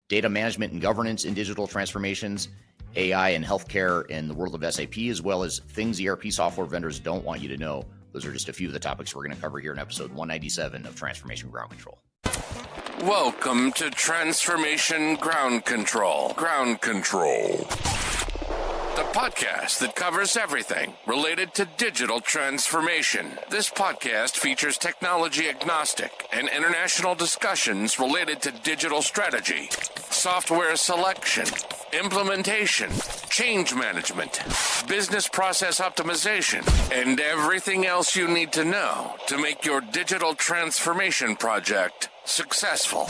data management and governance in digital transformations, AI in healthcare and the world of SAP, as well as things ERP software vendors don't want you to know. Those are just a few of the topics we're going to cover here in episode 197 of Transformation Ground Control. Welcome to Transformation Ground Control. Ground Control. The podcast that covers everything related to digital transformation. This podcast features technology agnostic and international discussions related to digital strategy, software selection, implementation, change management, business process optimization, and everything else you need to know to make your digital transformation project successful.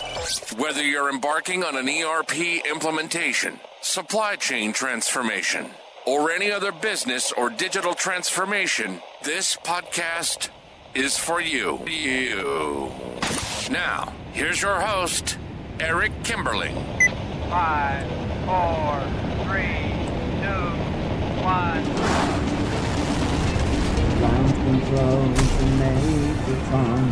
Whether you're embarking on an ERP implementation, supply chain transformation, or any other business or digital transformation, this podcast is for you. Now, here's your host, Eric Kimberling. 5, 4, 3, 2, 1. Ground control to make it fun.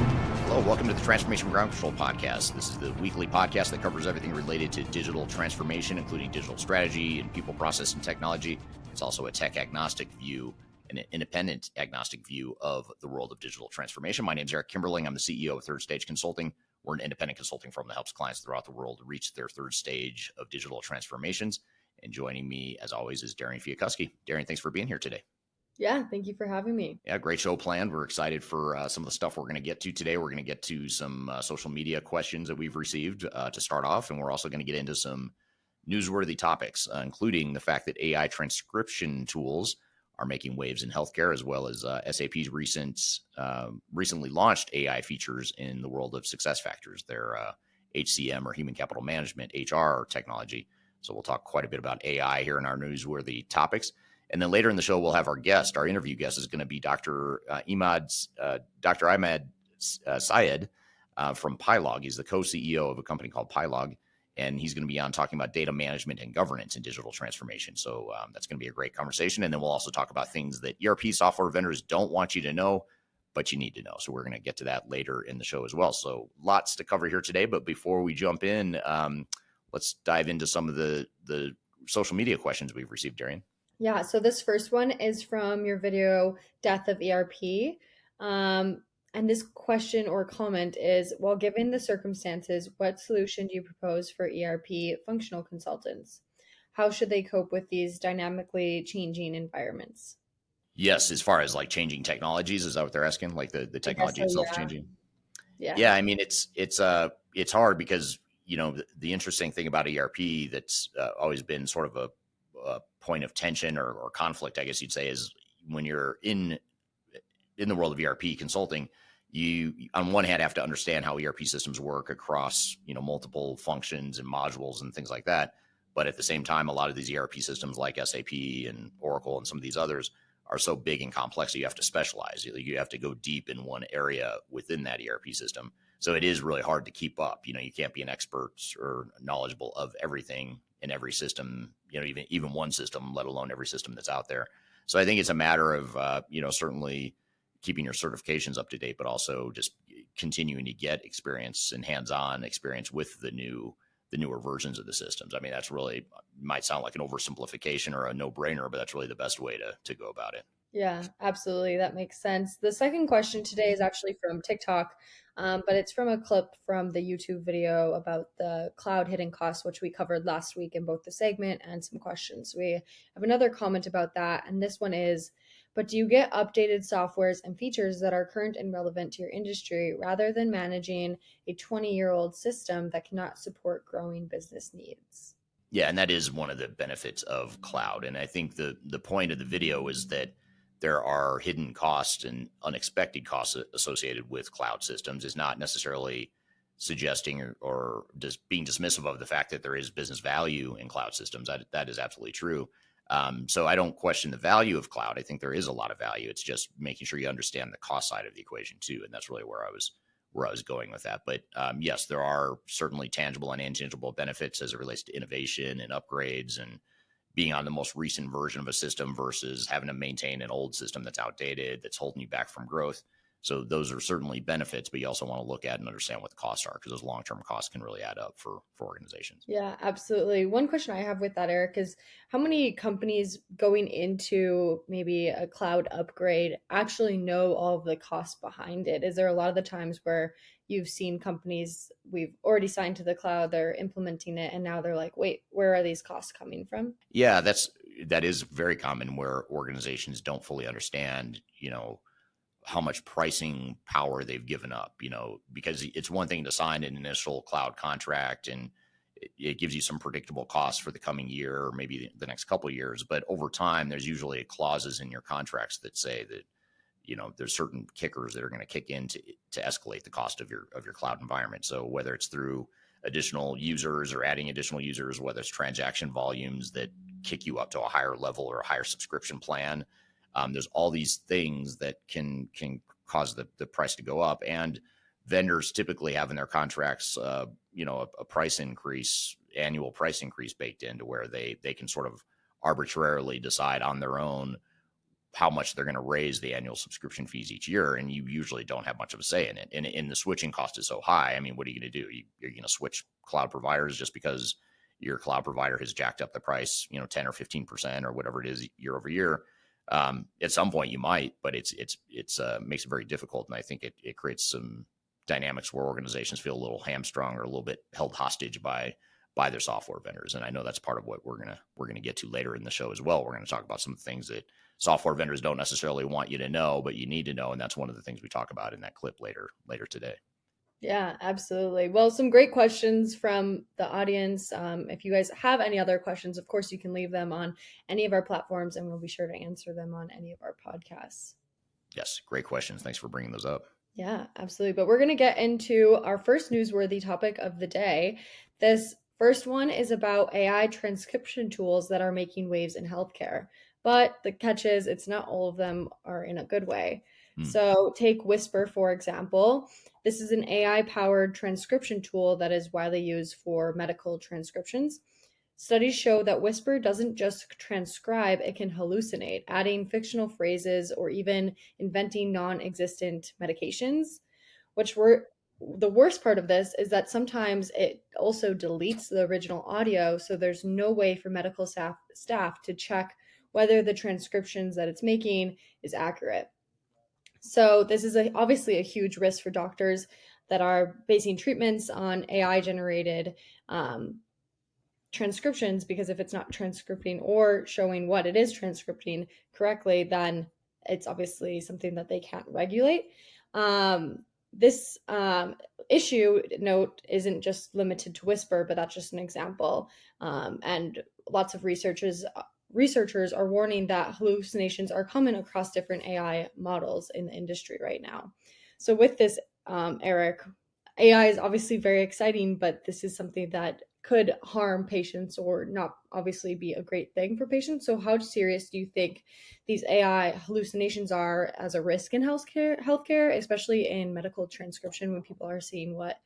Hello, welcome to the Transformation Ground Control podcast. This is the weekly podcast that covers everything related to digital transformation, including digital strategy and people, process, and technology. It's also a tech agnostic view, an independent agnostic view of the world of digital transformation. My name is Eric Kimberling. I'm the CEO of Third Stage Consulting. We're an independent consulting firm that helps clients throughout the world reach their third stage of digital transformations. And joining me, as always, is Darian Chwialkowski. Darian, thanks for being here today. Yeah, thank you for having me. Yeah, great show planned. We're excited for some of the stuff we're going to get to today. We're going to get to some social media questions that we've received to start off, and we're also going to get into some newsworthy topics, including the fact that AI transcription tools are making waves in healthcare, as well as SAP's recently launched AI features in the world of SuccessFactors, their HCM or human capital management, HR technology. So we'll talk quite a bit about AI here in our newsworthy topics. And then later in the show, we'll have our guest. Our interview guest is going to be Dr. Imad Syed from PiLog. He's the co-CEO of a company called PiLog, and he's going to be on talking about data management and governance in digital transformation. So that's going to be a great conversation. And then we'll also talk about things that ERP software vendors don't want you to know, but you need to know. So we're going to get to that later in the show as well. So lots to cover here today. But before we jump in, let's dive into some of the social media questions we've received, Darian. Yeah, so this first one is from your video, Death of ERP. And this question or comment is, well, given the circumstances, what solution do you propose for ERP functional consultants? How should they cope with these dynamically changing environments? Yes, as far as like changing technologies, is that what they're asking? Like the technology itself changing? Yeah, I mean, it's hard because, you know, the interesting thing about ERP that's always been sort of a point of tension or conflict, I guess you'd say, is when you're in the world of ERP consulting, you on one hand have to understand how ERP systems work across, you know, multiple functions and modules and things like that. But at the same time, a lot of these ERP systems like SAP and Oracle and some of these others are so big and complex that you have to specialize. You have to go deep in one area within that ERP system. So it is really hard to keep up. You know, you can't be an expert or knowledgeable of everything in every system, you know, even one system, let alone every system that's out there. So I think it's a matter of, you know, certainly keeping your certifications up to date, but also just continuing to get experience and hands-on experience with the newer versions of the systems. I mean, that's really might sound like an oversimplification or a no-brainer, but that's really the best way to go about it. Yeah, absolutely. That makes sense. The second question today is actually from TikTok, but it's from a clip from the YouTube video about the cloud hidden costs, which we covered last week in both the segment and some questions. We have another comment about that, and this one is, but do you get updated softwares and features that are current and relevant to your industry rather than managing a 20-year-old system that cannot support growing business needs? Yeah, and that is one of the benefits of cloud. And I think the point of the video is that there are hidden costs and unexpected costs associated with cloud systems, is not necessarily suggesting or just being dismissive of the fact that there is business value in cloud systems. That is absolutely true. So I don't question the value of cloud. I think there is a lot of value. It's just making sure you understand the cost side of the equation too. And that's really where I was going with that. But yes, there are certainly tangible and intangible benefits as it relates to innovation and upgrades and being on the most recent version of a system versus having to maintain an old system that's outdated, that's holding you back from growth. So those are certainly benefits, but you also want to look at and understand what the costs are, because those long-term costs can really add up for organizations. Yeah, absolutely. One question I have with that, Eric, is how many companies going into maybe a cloud upgrade actually know all of the costs behind it? Is there a lot of the times where you've seen companies we've already signed to the cloud, they're implementing it, and now they're like, wait, where are these costs coming from? Yeah, that is very common, where organizations don't fully understand, how much pricing power they've given up, because it's one thing to sign an initial cloud contract and it gives you some predictable costs for the coming year or maybe the next couple of years. But over time, there's usually clauses in your contracts that say that, there's certain kickers that are going to kick in to escalate the cost of your cloud environment. So whether it's through additional users or adding additional users, whether it's transaction volumes that kick you up to a higher level or a higher subscription plan, there's all these things that can cause the price to go up. And vendors typically have in their contracts, a price increase, annual price increase baked into where they can sort of arbitrarily decide on their own how much they're going to raise the annual subscription fees each year. And you usually don't have much of a say in it. And the switching cost is so high. I mean, what are you going to do? You're going to switch cloud providers just because your cloud provider has jacked up the price, 10 or 15% or whatever it is year over year. At some point you might, but it's makes it very difficult. And I think it creates some dynamics where organizations feel a little hamstrung or a little bit held hostage by their software vendors. And I know that's part of what we're going to get to later in the show as well. We're going to talk about some of the things that software vendors don't necessarily want you to know, but you need to know. And that's one of the things we talk about in that clip later today. Yeah, absolutely. Well, some great questions from the audience. If you guys have any other questions, of course, you can leave them on any of our platforms and we'll be sure to answer them on any of our podcasts. Yes, great questions. Thanks for bringing those up. Yeah, absolutely. But we're going to get into our first newsworthy topic of the day. This first one is about AI transcription tools that are making waves in healthcare. But the catch is, it's not all of them are in a good way. So take Whisper, for example. This is an AI-powered transcription tool that is widely used for medical transcriptions. Studies show that Whisper doesn't just transcribe, it can hallucinate, adding fictional phrases or even inventing non-existent medications, the worst part of this is that sometimes it also deletes the original audio, so there's no way for medical staff to check whether the transcriptions that it's making is accurate. So this is obviously a huge risk for doctors that are basing treatments on AI-generated transcriptions, because if it's not transcripting or showing what it is transcripting correctly, then it's obviously something that they can't regulate. This issue note isn't just limited to Whisper, but that's just an example. And lots of researchers are warning that hallucinations are common across different AI models in the industry right now. So with this, Eric, AI is obviously very exciting, but this is something that could harm patients or not obviously be a great thing for patients. So how serious do you think these AI hallucinations are as a risk in healthcare, especially in medical transcription, when people are seeing what,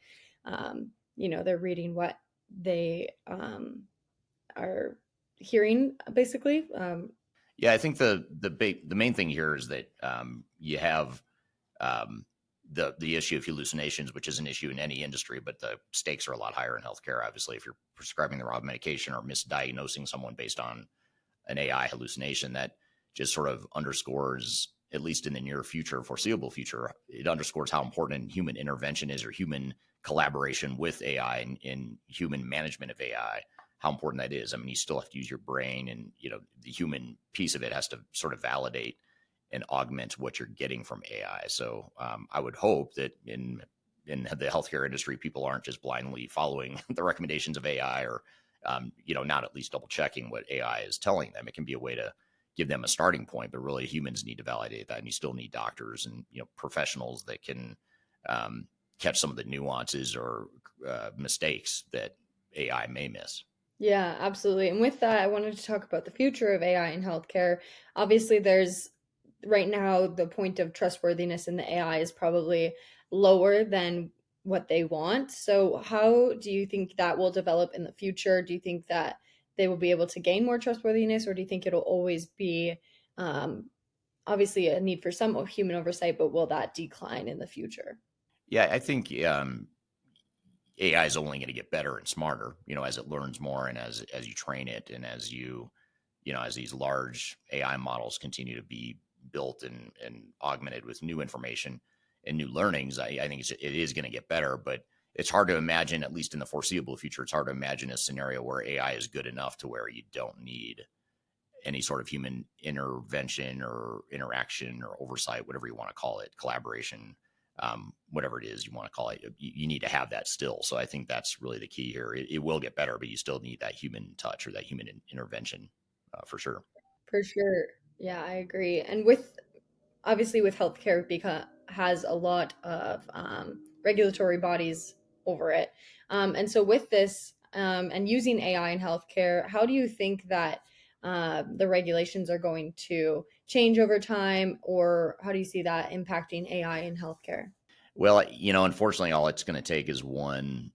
they're reading what they are hearing, basically? Yeah, I think the main thing here is that you have the issue of hallucinations, which is an issue in any industry, but the stakes are a lot higher in healthcare. Obviously, if you're prescribing the wrong medication or misdiagnosing someone based on an AI hallucination, that just sort of underscores, at least in the near future, foreseeable future, it underscores how important human intervention is, or human collaboration with AI in human management of AI, how important that is. I mean, you still have to use your brain, and the human piece of it has to sort of validate and augment what you're getting from AI. So I would hope that in the healthcare industry, people aren't just blindly following the recommendations of AI, or not at least double checking what AI is telling them. It can be a way to give them a starting point, but really humans need to validate that, and you still need doctors and professionals that can catch some of the nuances or mistakes that AI may miss. Yeah, absolutely. And with that, I wanted to talk about the future of AI in healthcare. Obviously, there's right now the point of trustworthiness in the AI is probably lower than what they want. So how do you think that will develop in the future? Do you think that they will be able to gain more trustworthiness, or do you think it'll always be obviously a need for some human oversight, but will that decline in the future? Yeah, I think AI is only going to get better and smarter, as it learns more and as you train it, and as these large AI models continue to be built and augmented with new information and new learnings. I think it is going to get better, but it's hard to imagine, at least in the foreseeable future, it's hard to imagine a scenario where AI is good enough to where you don't need any sort of human intervention or interaction or oversight, whatever you want to call it, collaboration, whatever it is you want to call it. You need to have that still. So I think that's really the key here. It will get better, but you still need that human touch or that human intervention for sure. For sure. Yeah, I agree. And with obviously with healthcare, because has a lot of regulatory bodies over it. And so with this and using AI in healthcare, how do you think that the regulations are going to change over time, or how do you see that impacting AI in healthcare? Well, unfortunately, all it's going to take is one,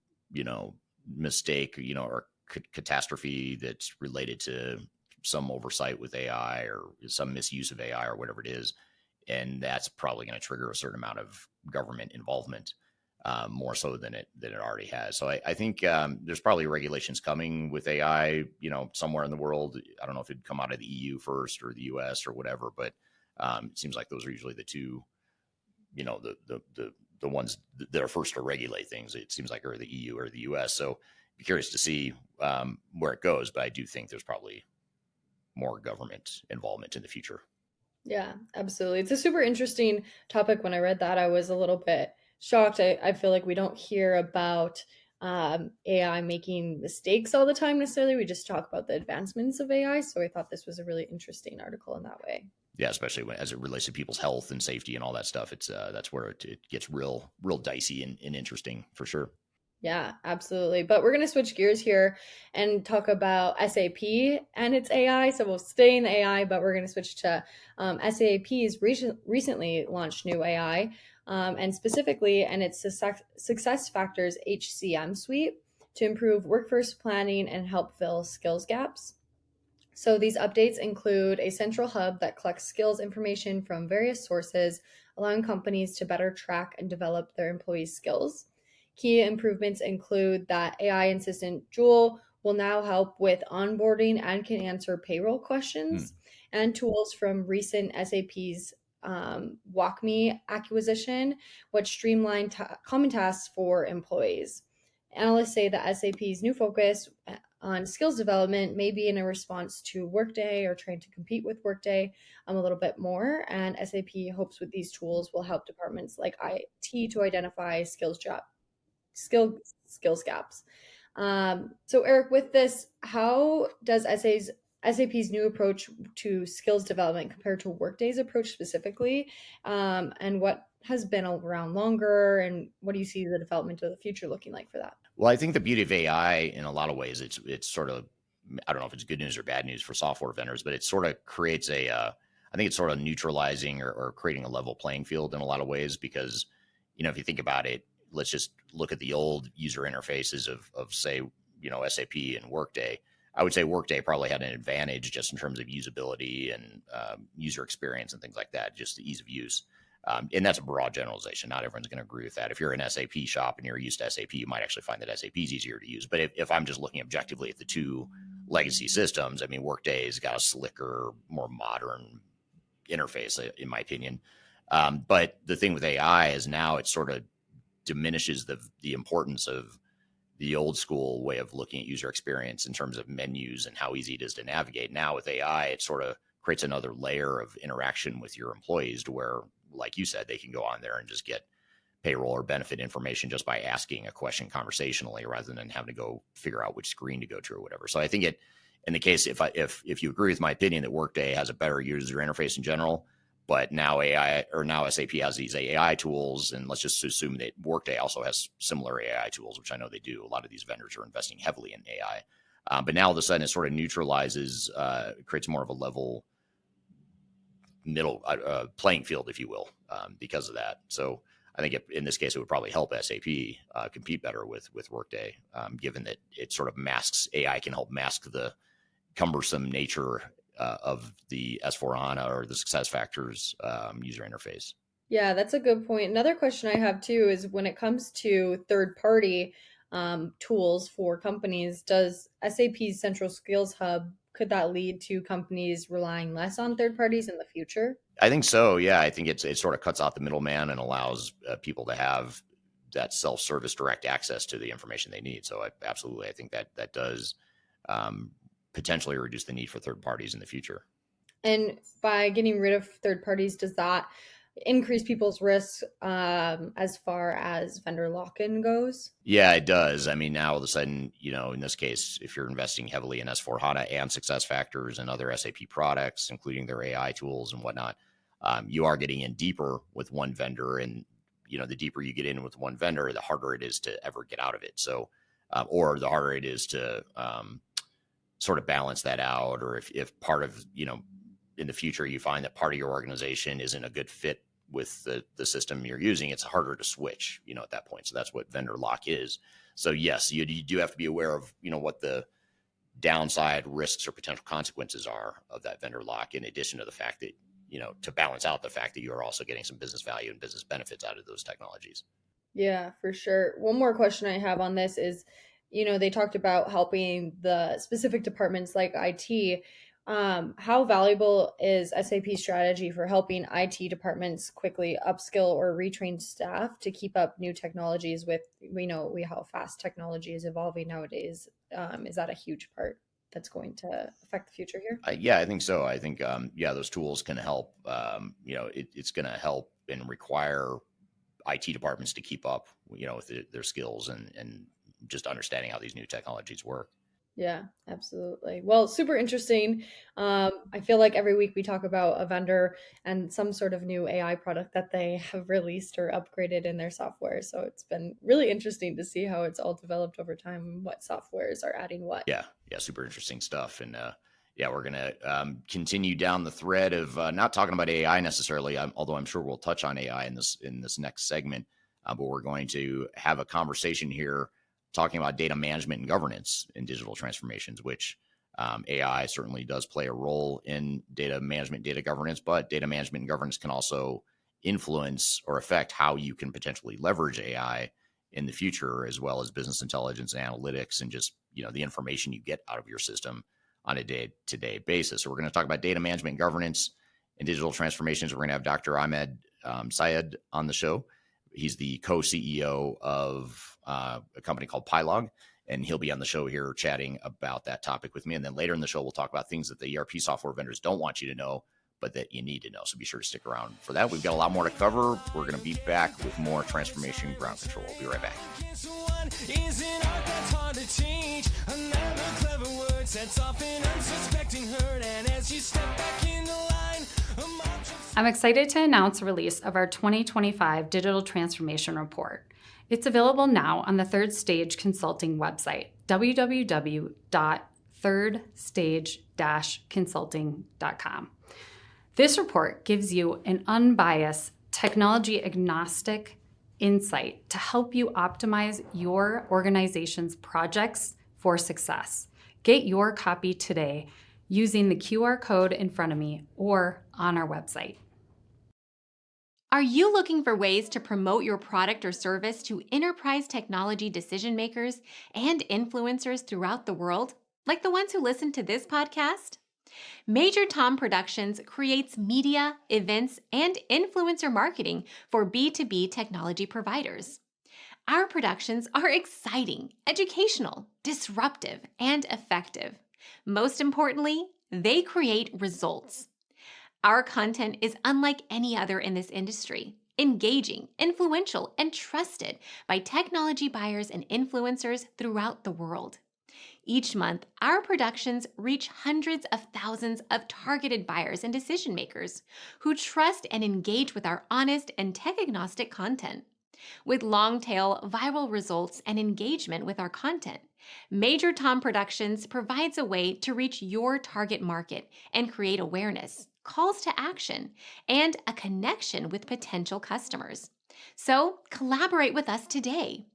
mistake, or catastrophe that's related to some oversight with AI or some misuse of AI or whatever it is. And that's probably going to trigger a certain amount of government involvement, more so than it already has. So I think there's probably regulations coming with AI, somewhere in the world. I don't know if it'd come out of the EU first or the US or whatever, but it seems like those are usually the two, the ones that are first to regulate things. It seems like are the EU or the US. So be curious to see where it goes, but I do think there's probably more government involvement in the future. Yeah, absolutely. It's a super interesting topic. When I read that, I was a little bit shocked. I feel like we don't hear about AI making mistakes all the time necessarily. We just talk about the advancements of AI. So I thought this was a really interesting article in that way. Yeah, especially as it relates to people's health and safety and all that stuff. It's that's where it gets real dicey and interesting for sure. Yeah, absolutely. But we're going to switch gears here and talk about SAP and its AI. So we'll stay in the AI, but we're going to switch to SAP's recently launched new AI, and specifically, and it's SuccessFactors HCM suite to improve workforce planning and help fill skills gaps. So these updates include a central hub that collects skills information from various sources, allowing companies to better track and develop their employees' skills. Key improvements include that AI assistant Joule will now help with onboarding and can answer payroll questions, and tools from recent SAP's WalkMe acquisition, which streamline common tasks for employees. Analysts say that SAP's new focus on skills development may be in a response to Workday or trying to compete with Workday a little bit more. And SAP hopes with these tools will help departments like IT to identify skills gaps. So Eric, with this, how does SAP's new approach to skills development compare to Workday's approach specifically? And what has been around longer, and what do you see the development of the future looking like for that? Well, I think the beauty of AI in a lot of ways, it's sort of, I don't know if it's good news or bad news for software vendors, but it sort of creates I think it's sort of neutralizing or creating a level playing field in a lot of ways, because, if you think about it, let's just look at the old user interfaces of say, SAP and Workday. I would say Workday probably had an advantage just in terms of usability and user experience and things like that, just the ease of use. And that's a broad generalization. Not everyone's going to agree with that. If you're an SAP shop and you're used to SAP, you might actually find that SAP is easier to use. But if I'm just looking objectively at the two legacy systems, I mean, Workday's got a slicker, more modern interface, in my opinion. But the thing with AI is now it sort of diminishes the importance of the old school way of looking at user experience in terms of menus and how easy it is to navigate. Now with AI, it sort of creates another layer of interaction with your employees to where, like you said, they can go on there and just get payroll or benefit information just by asking a question conversationally rather than having to go figure out which screen to go to or whatever. So I think in the case, if you agree with my opinion that Workday has a better user interface in general, but now SAP has these AI tools, and let's just assume that Workday also has similar AI tools, which I know they do. A lot of these vendors are investing heavily in AI. But now all of a sudden it sort of neutralizes, creates more of a level middle playing field, if you will, because of that. So I think in this case, it would probably help SAP compete better with Workday, given that it sort of masks, AI can help mask the cumbersome nature of the S4HANA or the SuccessFactors user interface. Yeah, that's a good point. Another question I have too is when it comes to third-party tools for companies, does SAP's Central Skills Hub, could that lead to companies relying less on third parties in the future? I think so. Yeah, I think it sort of cuts out the middleman and allows people to have that self-service direct access to the information they need. So absolutely, I think that does potentially reduce the need for third parties in the future. And by getting rid of third parties, does that increase people's risks as far as vendor lock-in goes? Yeah, it does. I mean, now all of a sudden, in this case, if you're investing heavily in S4HANA and SuccessFactors and other SAP products, including their AI tools and whatnot, you are getting in deeper with one vendor. And, the deeper you get in with one vendor, the harder it is to ever get out of it. So, or the harder it is to sort of balance that out. Or if part of, in the future, you find that part of your organization isn't a good fit with the system you're using, it's harder to switch, at that point. So that's what vendor lock is. So yes, you do have to be aware of, what the downside risks or potential consequences are of that vendor lock, in addition to the fact that, to balance out the fact that you are also getting some business value and business benefits out of those technologies. Yeah, for sure. One more question I have on this is, they talked about helping the specific departments like IT. How valuable is SAP's strategy for helping IT departments quickly upskill or retrain staff to keep up new technologies with, how fast technology is evolving nowadays? Is that a huge part that's going to affect the future here? Yeah, I think so. I think, those tools can help. It's going to help and require IT departments to keep up, with their skills and just understanding how these new technologies work. Yeah, absolutely. Well, super interesting. I feel like every week we talk about a vendor and some sort of new AI product that they have released or upgraded in their software. So it's been really interesting to see how it's all developed over time, what softwares are adding what. Yeah, super interesting stuff. And we're going to continue down the thread of not talking about AI necessarily, although I'm sure we'll touch on AI in this next segment. But we're going to have a conversation here talking about data management and governance in digital transformations, which AI certainly does play a role in data management, data governance, but data management and governance can also influence or affect how you can potentially leverage AI in the future, as well as business intelligence and analytics and just, the information you get out of your system on a day-to-day basis. So we're going to talk about data management and governance and digital transformations. We're going to have Dr. Imad Syed on the show. He's the co-CEO of a company called PiLog, and he'll be on the show here chatting about that topic with me. And then later in the show, we'll talk about things that the ERP software vendors don't want you to know, but that you need to know. So be sure to stick around for that. We've got a lot more to cover. We're going to be back with more Transformation Ground Control. We'll be right back. I'm excited to announce the release of our 2025 Digital Transformation Report. It's available now on the Third Stage Consulting website, www.thirdstage-consulting.com. This report gives you an unbiased, technology-agnostic insight to help you optimize your organization's projects for success. Get your copy today using the QR code in front of me or on our website. Are you looking for ways to promote your product or service to enterprise technology decision makers and influencers throughout the world, like the ones who listen to this podcast? Major Tom Productions creates media, events, and influencer marketing for B2B technology providers. Our productions are exciting, educational, disruptive, and effective. Most importantly, they create results. Our content is unlike any other in this industry, engaging, influential, and trusted by technology buyers and influencers throughout the world. Each month, our productions reach hundreds of thousands of targeted buyers and decision makers who trust and engage with our honest and tech-agnostic content. With long-tail viral results and engagement with our content, Major Tom Productions provides a way to reach your target market and create awareness, calls to action, and a connection with potential customers. So collaborate with us today.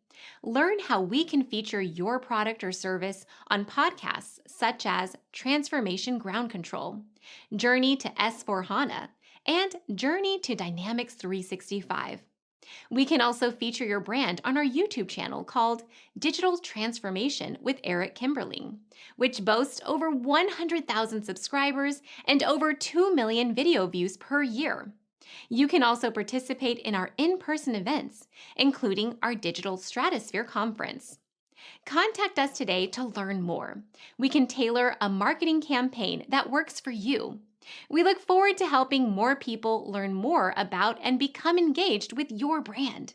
Learn how we can feature your product or service on podcasts such as Transformation Ground Control, Journey to S/4HANA, and Journey to Dynamics 365. We can also feature your brand on our YouTube channel called Digital Transformation with Eric Kimberling, which boasts over 100,000 subscribers and over 2 million video views per year. You can also participate in our in-person events, including our Digital Stratosphere Conference. Contact us today to learn more. We can tailor a marketing campaign that works for you. We look forward to helping more people learn more about and become engaged with your brand.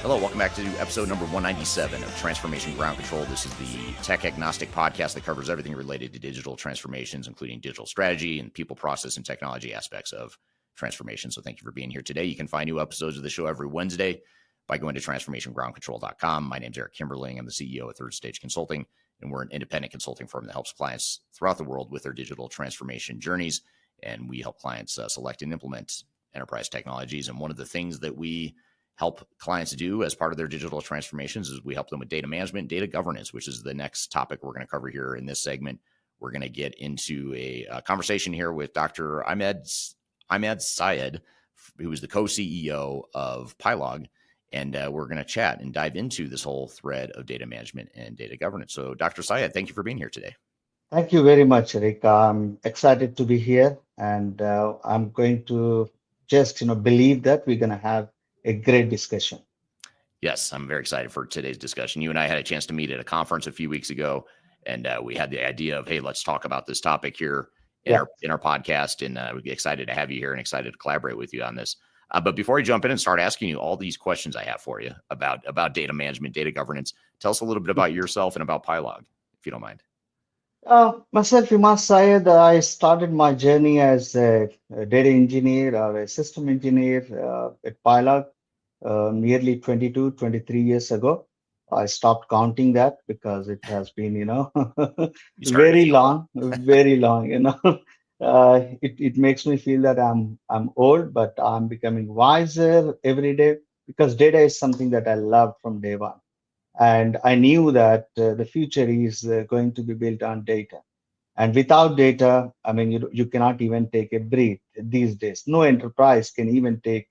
Hello, welcome back to episode number 197 of Transformation Ground Control. This is the tech-agnostic podcast that covers everything related to digital transformations, including digital strategy and people, process, and technology aspects of transformation. So thank you for being here today. You can find new episodes of the show every Wednesday by going to transformationgroundcontrol.com. My name is Eric Kimberling. I'm the CEO of Third Stage Consulting, and we're an independent consulting firm that helps clients throughout the world with their digital transformation journeys. And we help clients select and implement enterprise technologies. And one of the things that we help clients do as part of their digital transformations is we help them with data management, data governance, which is the next topic we're going to cover here in this segment. We're going to get into a conversation here with Dr. Imad Syed, who is the co-CEO of PiLog, and we're going to chat and dive into this whole thread of data management and data governance. So, Dr. Syed, thank you for being here today. Thank you very much, Eric. I'm excited to be here, and I'm going to just believe that we're going to have a great discussion. Yes, I'm very excited for today's discussion. You and I had a chance to meet at a conference a few weeks ago, and we had the idea of, hey, let's talk about this topic here in our podcast, and we're excited to have you here and excited to collaborate with you on this. But before I jump in and start asking you all these questions I have for you about data management, data governance, tell us a little bit about yourself and about PiLog, if you don't mind. Myself, Imad Syed, I started my journey as a data engineer or a system engineer at PiLog nearly 22, 23 years ago. I stopped counting that because it has been, very long, very long. It makes me feel that I'm old, but I'm becoming wiser every day because data is something that I loved from day one. And I knew that the future is going to be built on data. And without data, I mean, you cannot even take a breath these days. No enterprise can even take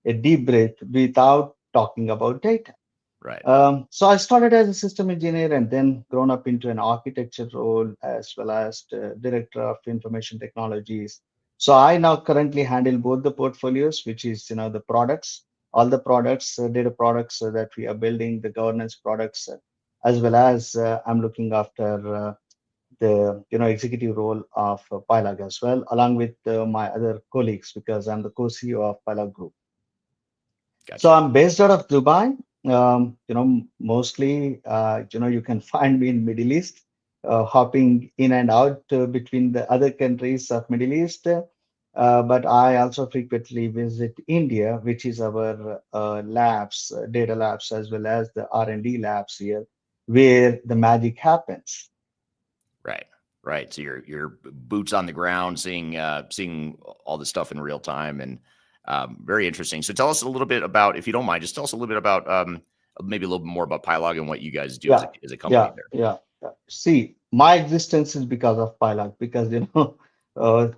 a deep breath without talking about data. Right. So I started as a system engineer and then grown up into an architecture role as well as the director of information technologies. So I now currently handle both the portfolios, which is the products, all the products, data products that we are building, the governance products, as well as I'm looking after the executive role of PiLog as well, along with my other colleagues, because I'm the co-CEO of PiLog Group. Gotcha. So I'm based out of Dubai. Mostly, you can find me in Middle East, hopping in and out between the other countries of Middle East. But I also frequently visit India, which is our labs, data labs, as well as the R&D labs here, where the magic happens. Right. So your boots on the ground, seeing all this stuff in real time, and very interesting. So tell us a little bit about, if you don't mind, just tell us a little bit about maybe a little bit more about PiLog and what you guys do as a company there. Yeah. See, my existence is because of PiLog, because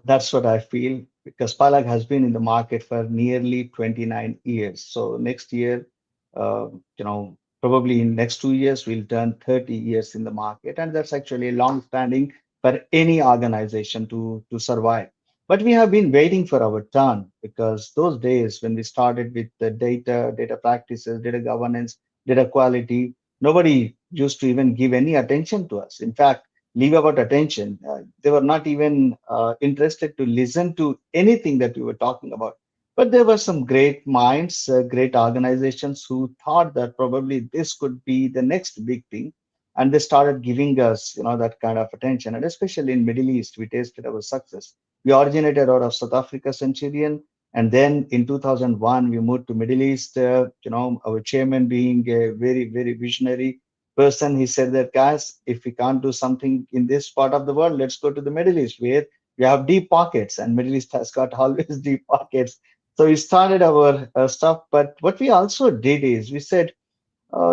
that's what I feel, because PiLog has been in the market for nearly 29 years. So next year, probably in next 2 years, we'll turn 30 years in the market. And that's actually long standing for any organization to survive. But we have been waiting for our turn, because those days when we started with the data practices, data governance, data quality, nobody used to even give any attention to us. In fact, leave about attention. They were not even interested to listen to anything that we were talking about. But there were some great minds, great organizations who thought that probably this could be the next big thing. And they started giving us, that kind of attention. And especially in Middle East, we tasted our success. We originated out of South Africa, Centurion, And then in 2001, we moved to Middle East. Our chairman being a very, very visionary person, he said that, guys, if we can't do something in this part of the world, let's go to the Middle East where we have deep pockets, and Middle East has got always deep pockets. So we started our stuff. But what we also did is we said,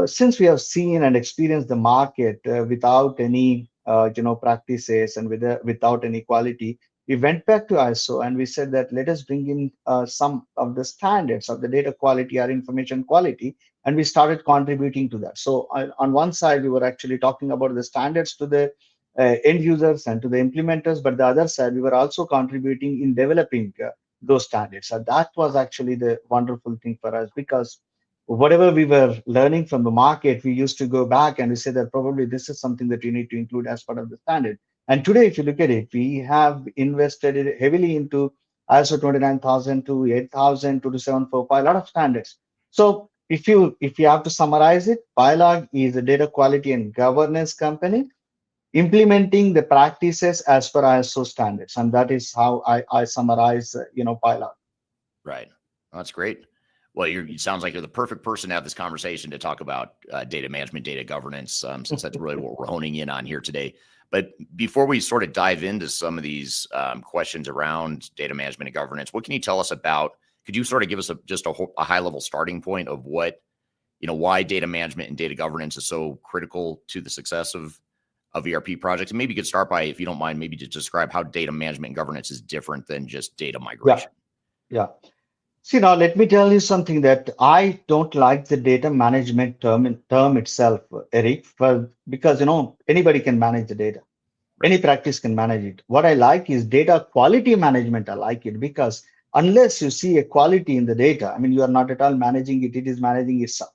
since we have seen and experienced the market without any practices and without any quality, we went back to ISO and we said that let us bring in some of the standards of the data quality or information quality, and we started contributing to that. So on one side we were actually talking about the standards to the end users and to the implementers, but the other side we were also contributing in developing those standards. And that was actually the wonderful thing for us, because whatever we were learning from the market, we used to go back and we say that probably this is something that you need to include as part of the standard. And today, if you look at it, we have invested heavily into ISO 29000 to 8000 to 745, a lot of standards. So if you have to summarize it, PiLog is a data quality and governance company implementing the practices as per ISO standards, and that is how I summarize PiLog. Right. Well, that's great. Well, it sounds like you're the perfect person to have this conversation to talk about data management, data governance, since that's really what we're honing in on here today. But before we sort of dive into some of these questions around data management and governance, what can you tell us about? Could you sort of give us just a high level starting point of what, why data management and data governance is so critical to the success of ERP projects? And maybe you could start by, if you don't mind, maybe to describe how data management and governance is different than just data migration. Yeah. See, now let me tell you something that I don't like the data management term itself, Eric, because anybody can manage the data. Right. Any practice can manage it. What I like is data quality management. I like it because unless you see a quality in the data, I mean, you are not at all managing it, it is managing itself.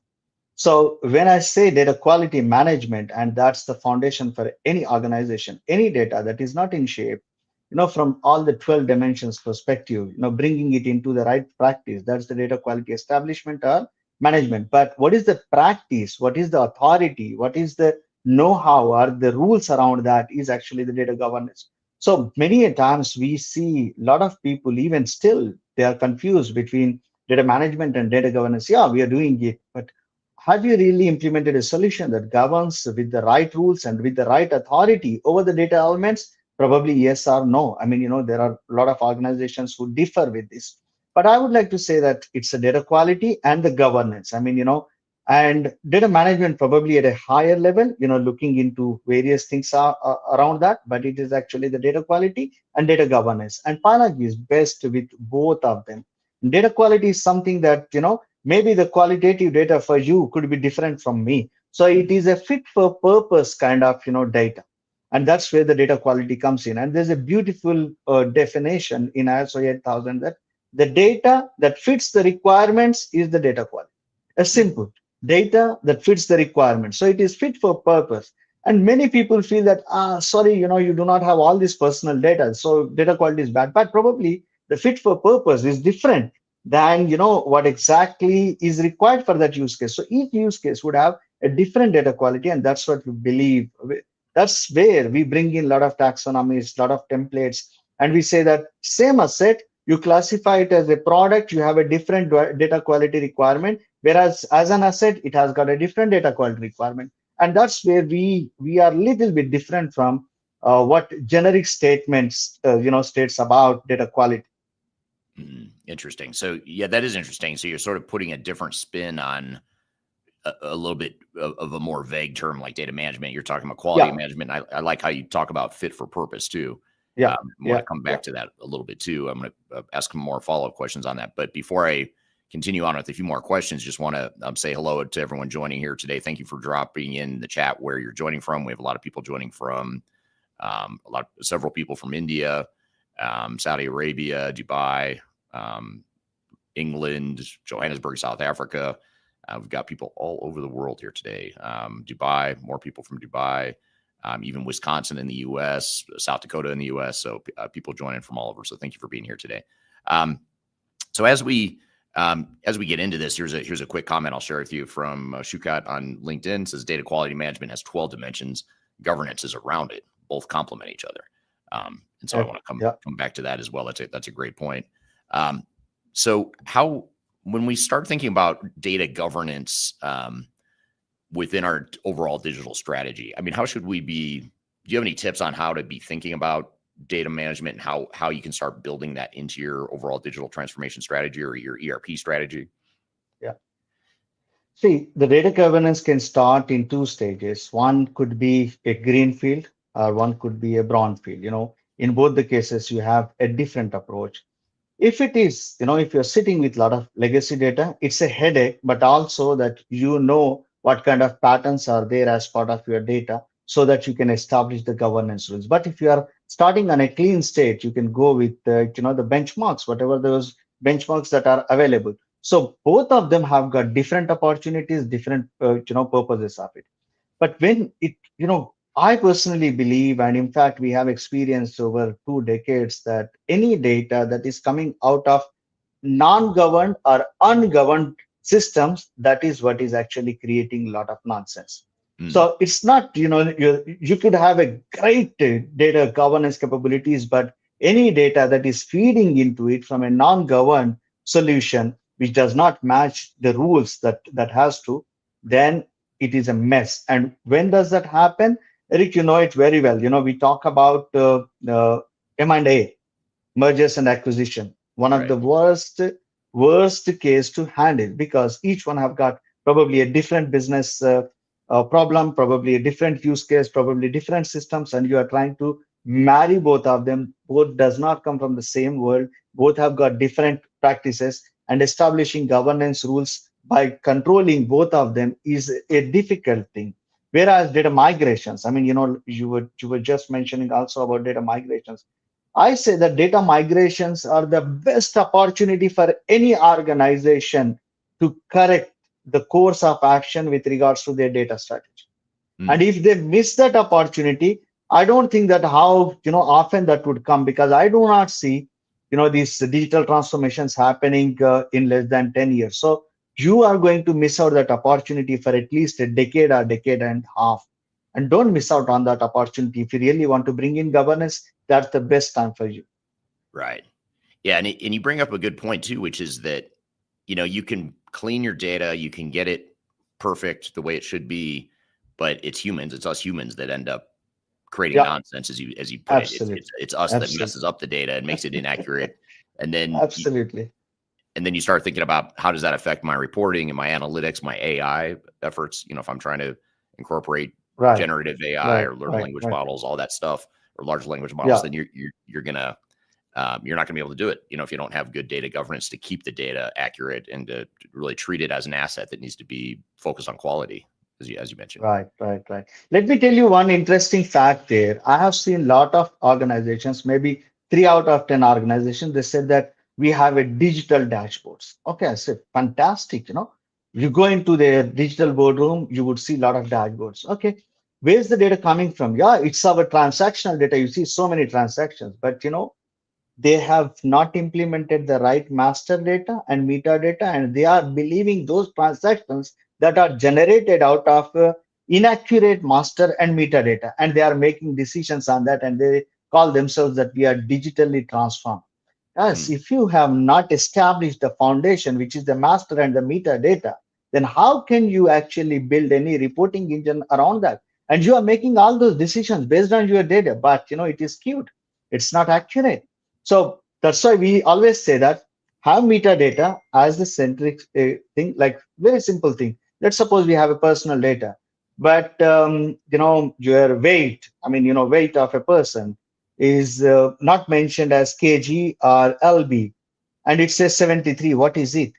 So when I say data quality management, and that's the foundation for any organization, any data that is not in shape, from all the 12 dimensions perspective, bringing it into the right practice, that's the data quality establishment or management. But what is the practice? What is the authority? What is the know-how or the rules around that is actually the data governance. So many a times we see a lot of people, even still, they are confused between data management and data governance. Yeah, we are doing it, but have you really implemented a solution that governs with the right rules and with the right authority over the data elements? Probably yes or no. I mean, there are a lot of organizations who differ with this. But I would like to say that it's a data quality and the governance. I mean, and data management probably at a higher level, looking into various things around that, but it is actually the data quality and data governance. And PiLog is best with both of them. Data quality is something that, maybe the qualitative data for you could be different from me. So it is a fit for purpose kind of, data. And that's where the data quality comes in. And there's a beautiful definition in ISO 8000 that the data that fits the requirements is the data quality. A simple data that fits the requirements. So it is fit for purpose. And many people feel that, sorry, you do not have all this personal data, so data quality is bad. But probably the fit for purpose is different than what exactly is required for that use case. So each use case would have a different data quality, and that's what we believe. That's where we bring in a lot of taxonomies, a lot of templates, and we say that same asset, you classify it as a product, you have a different data quality requirement, whereas as an asset, it has got a different data quality requirement. And that's where we are a little bit different from what generic statements states about data quality. Interesting. So yeah, that is interesting. So you're sort of putting a different spin on a little bit of a more vague term like data management. You're talking about quality management. I like how you talk about fit for purpose too. I want to come back to that a little bit too. I'm going to ask some more follow-up questions on that. But before I continue on with a few more questions, just want to say hello to everyone joining here today. Thank you for dropping in the chat where you're joining from. We have a lot of people joining from several people from India, Saudi Arabia, Dubai, England, Johannesburg, South Africa. We've got people all over the world here today. Dubai, more people from Dubai, even Wisconsin in the U.S., South Dakota in the U.S. So people joining from all over. So thank you for being here today. So as we get into this, here's a quick comment I'll share with you from Shukat on LinkedIn. It says data quality management has 12 dimensions. Governance is around it. Both complement each other. And so I want to come back to that as well. That's a great point. So when we start thinking about data governance within our overall digital strategy, I mean, how should we be? Do you have any tips on how to be thinking about data management and how you can start building that into your overall digital transformation strategy or your ERP strategy? Yeah. See, the data governance can start in two stages. One could be a green field, or one could be a brown field. In both the cases, you have a different approach. If it is, if you're sitting with a lot of legacy data, it's a headache, but also that what kind of patterns are there as part of your data so that you can establish the governance rules. But if you are starting on a clean state, you can go with, the benchmarks, whatever those benchmarks that are available. So both of them have got different opportunities, different, purposes of it. But when I personally believe, and in fact, we have experienced over 2 decades that any data that is coming out of non-governed or ungoverned systems, that is what is actually creating a lot of nonsense. So it's not, you could have a great data governance capabilities, but any data that is feeding into it from a non-governed solution, which does not match the rules that has to, then it is a mess. And when does that happen? Eric, you know it very well. We talk about M&A, mergers and acquisition, one of Right. the worst case to handle, because each one have got probably a different business problem, probably a different use case, probably different systems, and you are trying to marry both of them. Both does not come from the same world. Both have got different practices, and establishing governance rules by controlling both of them is a difficult thing. Whereas data migrations, I mean, you were just mentioning also about data migrations. I say that data migrations are the best opportunity for any organization to correct the course of action with regards to their data strategy. And if they miss that opportunity, I don't think that how often that would come, because I do not see these digital transformations happening in less than 10 years. So you are going to miss out that opportunity for at least a decade or decade and a half. And don't miss out on that opportunity. If you really want to bring in governance, that's the best time for you. Right. Yeah. And you bring up a good point too, which is that, you can clean your data, you can get it perfect the way it should be, but it's us humans that end up creating Yeah, nonsense, as you put absolutely. it. It's us that messes up the data and makes it inaccurate. And then Absolutely. you start thinking about, how does that affect my reporting and my analytics, my AI efforts? If I'm trying to incorporate Right. generative AI or learn Right. language models, all that stuff, or large language models, then you're not gonna be able to do it, if you don't have good data governance to keep the data accurate and to really treat it as an asset that needs to be focused on quality, as you mentioned. Right. Let me tell you one interesting fact there. I have seen a lot of organizations, maybe 3 out of 10 organizations, they said that we have a digital dashboards. Okay, I said, fantastic. You go into their digital boardroom, you would see a lot of dashboards. Okay, where's the data coming from? Yeah, it's our transactional data. You see so many transactions, but they have not implemented the right master data and metadata, and they are believing those transactions that are generated out of inaccurate master and metadata, and they are making decisions on that, and they call themselves that we are digitally transformed. Yes, if you have not established the foundation, which is the master and the metadata, then how can you actually build any reporting engine around that? And you are making all those decisions based on your data, but it is skewed. It's not accurate. So that's why we always say that have metadata as the centric thing, like very simple thing. Let's suppose we have a personal data, but your weight, weight of a person is not mentioned as kg or lb, and it says 73. What is it?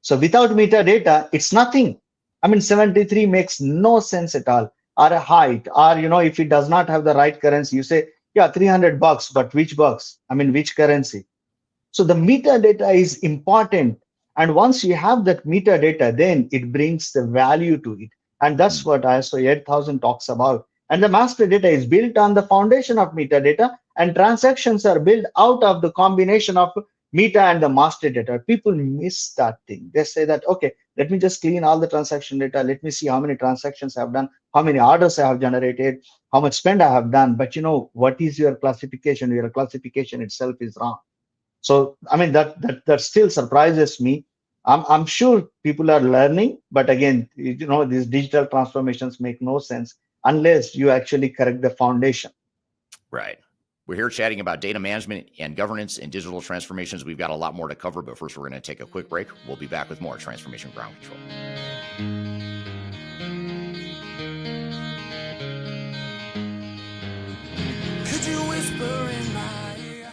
So without metadata, it's nothing. 73 makes no sense at all. Or a height, or if it does not have the right currency, you say, yeah, $300, but which bucks? Which currency? So the metadata is important. And once you have that metadata, then it brings the value to it. And that's what ISO 8000 talks about. And the master data is built on the foundation of metadata, and transactions are built out of the combination of meta and the master data. People miss that thing. They say that, okay, let me just clean all the transaction data. Let me see how many transactions I have done, how many orders I have generated, how much spend I have done. But what is your classification? Your classification itself is wrong. So I mean that still surprises me. I'm sure people are learning, but again, these digital transformations make no sense unless you actually correct the foundation. Right. We're here chatting about data management and governance and digital transformations. We've got a lot more to cover, but first we're going to take a quick break. We'll be back with more Transformation Ground Control. Could you whisper in my ear?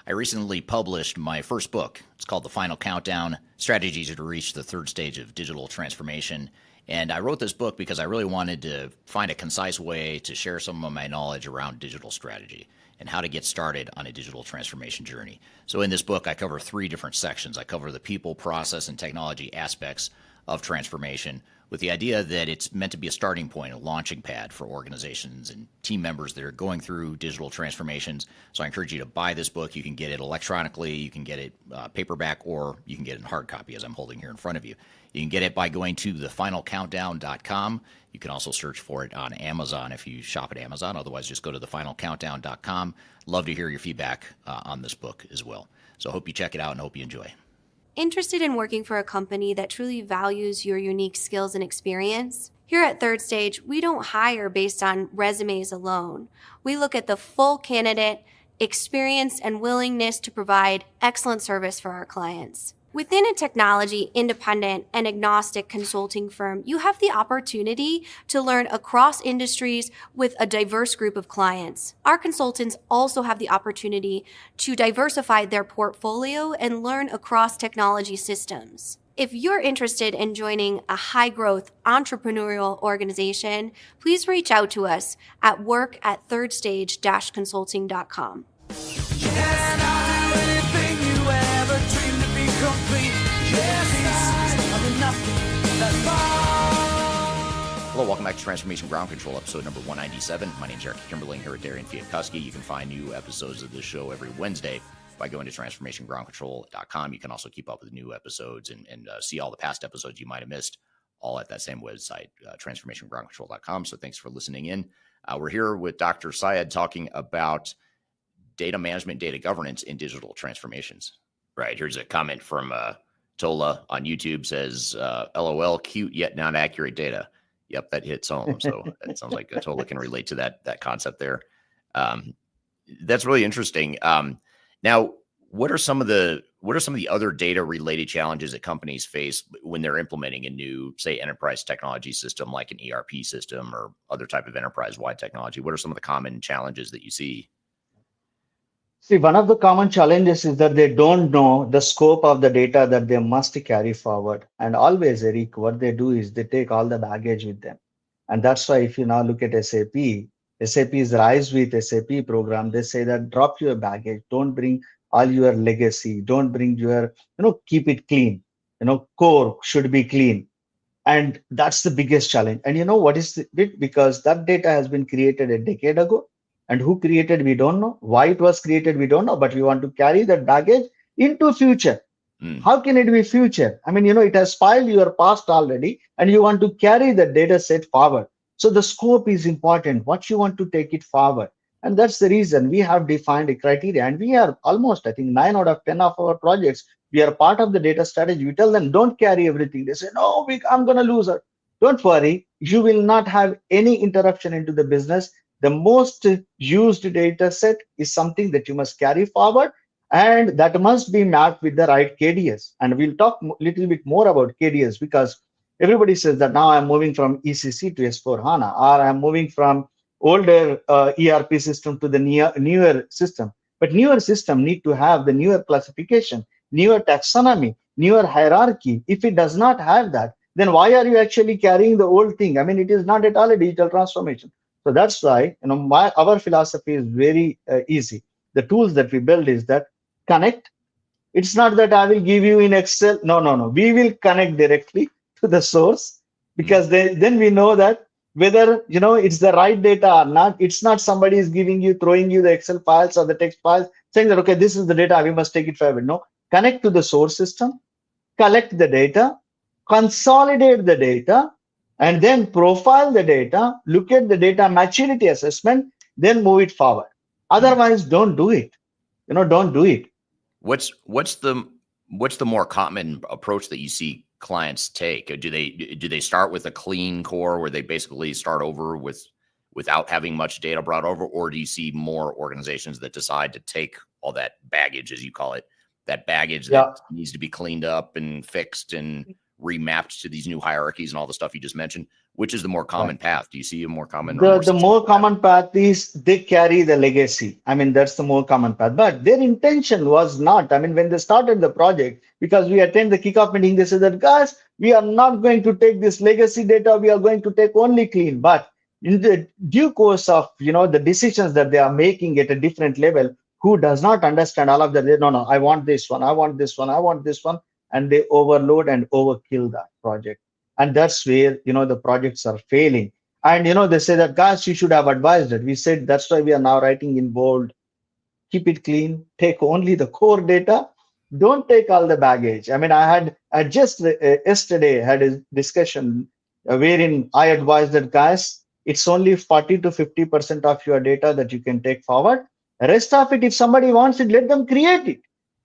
I recently published my first book. It's called The Final Countdown: Strategies to Reach the Third Stage of Digital Transformation. And I wrote this book because I really wanted to find a concise way to share some of my knowledge around digital strategy and how to get started on a digital transformation journey. So in this book, I cover 3 different sections. I cover the people, process, and technology aspects of transformation, with the idea that it's meant to be a starting point, a launching pad for organizations and team members that are going through digital transformations. So I encourage you to buy this book. You can get it electronically, you can get it paperback, or you can get it in hard copy as I'm holding here in front of you. You can get it by going to thefinalcountdown.com. You can also search for it on Amazon if you shop at Amazon. Otherwise, just go to thefinalcountdown.com. Love to hear your feedback on this book as well. So I hope you check it out and hope you enjoy. Interested in working for a company that truly values your unique skills and experience? Here at Third Stage, we don't hire based on resumes alone. We look at the full candidate, experience, and willingness to provide excellent service for our clients. Within a technology, independent, and agnostic consulting firm, you have the opportunity to learn across industries with a diverse group of clients. Our consultants also have the opportunity to diversify their portfolio and learn across technology systems. If you're interested in joining a high-growth entrepreneurial organization, please reach out to us at work@thirdstage-consulting.com. Hello, welcome back to Transformation Ground Control, episode number 197. My name is Eric Kimberling here with Darian Chwialkowski. You can find new episodes of this show every Wednesday by going to transformationgroundcontrol.com. You can also keep up with new episodes and see all the past episodes you might have missed, all at that same website, transformationgroundcontrol.com. So thanks for listening in. We're here with Dr. Syed talking about data management, data governance in digital transformations. Right, here's a comment from Tola on YouTube, says, LOL, cute yet not accurate data. Yep, that hits home. So it sounds like Tola can relate to that concept there. That's really interesting. Now, what are some of the other data related challenges that companies face when they're implementing a new, say, enterprise technology system like an ERP system or other type of enterprise-wide technology? What are some of the common challenges that you see? See, one of the common challenges is that they don't know the scope of the data that they must carry forward. And always, Eric, what they do is they take all the baggage with them. And that's why if you now look at SAP's Rise with SAP program, they say that drop your baggage, don't bring all your legacy, don't bring your, keep it clean. Core should be clean. And that's the biggest challenge. And what is it? Because that data has been created a decade ago. And who created, we don't know. Why it was created, we don't know. But we want to carry that baggage into future. How can it be future? I mean, it has spoiled your past already, and you want to carry the data set forward. So the scope is important, what you want to take it forward. And that's the reason we have defined a criteria. And we are almost, I think, 9 out of 10 of our projects, we are part of the data strategy. We tell them, don't carry everything. They say, no, I'm going to lose it. Don't worry, you will not have any interruption into the business. The most used data set is something that you must carry forward, and that must be mapped with the right KDS. And we'll talk a little bit more about KDS, because everybody says that now I'm moving from ECC to S4HANA, or I'm moving from older ERP system to the newer system. But newer system need to have the newer classification, newer taxonomy, newer hierarchy. If it does not have that, then why are you actually carrying the old thing? I mean, it is not at all a digital transformation. So that's why our philosophy is very easy. The tools that we build is that connect. It's not that I will give you in Excel. No. We will connect directly to the source, because then we know that whether it's the right data or not. It's not somebody is throwing you the Excel files or the text files saying that, okay, this is the data, we must take it forward. No, connect to the source system, collect the data, consolidate the data, and then profile the data, look at the data maturity assessment, then move it forward. Otherwise, don't do it. Don't do it. What's the more common approach that you see clients take? Do they start with a clean core where they basically start over without having much data brought over, or do you see more organizations that decide to take all that baggage, as you call it, that baggage Yeah. that needs to be cleaned up and fixed and remapped to these new hierarchies and all the stuff you just mentioned? Which is the more common path? Do you see a more common or more The more common path is they carry the legacy. I mean, that's the more common path. But their intention was not, I mean, when they started the project, because we attend the kickoff meeting, they said that, guys, we are not going to take this legacy data. We are going to take only clean. But in the due course of, the decisions that they are making at a different level, who does not understand all of that? No, no, I want this one. I want this one. I want this one. And they overload and overkill that project. And that's where, the projects are failing. And they say that, guys, you should have advised it. We said that's why we are now writing in bold. Keep it clean. Take only the core data. Don't take all the baggage. I mean, I just yesterday had a discussion wherein I advised that, guys, it's only 40 to 50% of your data that you can take forward. The rest of it, if somebody wants it, let them create it.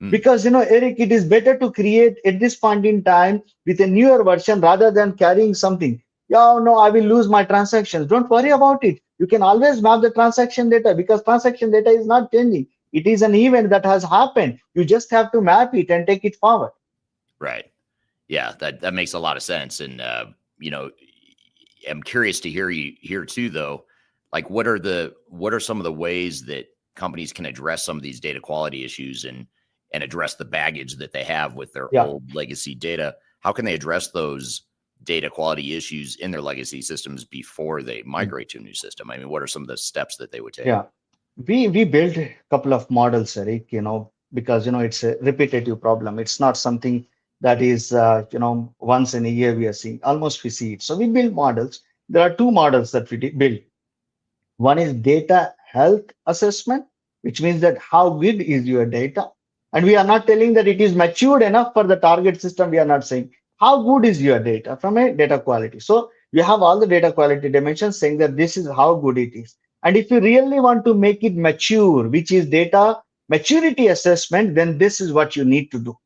Because, Eric, it is better to create at this point in time with a newer version rather than carrying something. Yeah, no, I will lose my transactions. Don't worry about it. You can always map the transaction data because transaction data is not changing. It is an event that has happened. You just have to map it and take it forward. Right. Yeah, that makes a lot of sense. And, I'm curious to hear you here too, though. Like, what are some of the ways that companies can address some of these data quality issues and address the baggage that they have with their old legacy data? How can they address those data quality issues in their legacy systems before they migrate to a new system? I mean, what are some of the steps that they would take? Yeah, we built a couple of models, Eric, because, it's a repetitive problem. It's not something that is, once in a year we are seeing. Almost we see it. So we build models. There are two models that we build. One is data health assessment, which means that how good is your data? And we are not telling that it is matured enough for the target system. We are not saying how good is your data from a data quality. So you have all the data quality dimensions saying that this is how good it is. And if you really want to make it mature, which is data maturity assessment, then this is what you need to do.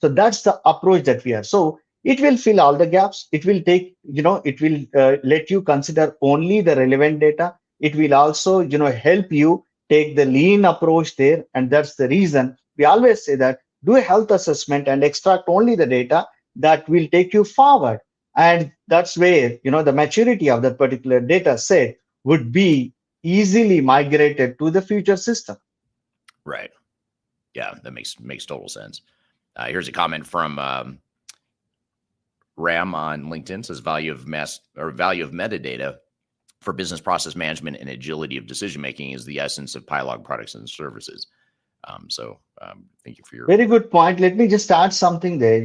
So that's the approach that we are. So it will fill all the gaps. It will take, it will let you consider only the relevant data. It will also, help you take the lean approach there. And that's the reason we always say that do a health assessment and extract only the data that will take you forward. And that's where, the maturity of that particular data set would be easily migrated to the future system. Right. Yeah, that makes total sense. Here's a comment from Ram on LinkedIn. Says value of metadata for business process management and agility of decision making is the essence of PiLog products and services. Thank you for your very good point. Let me just add something there.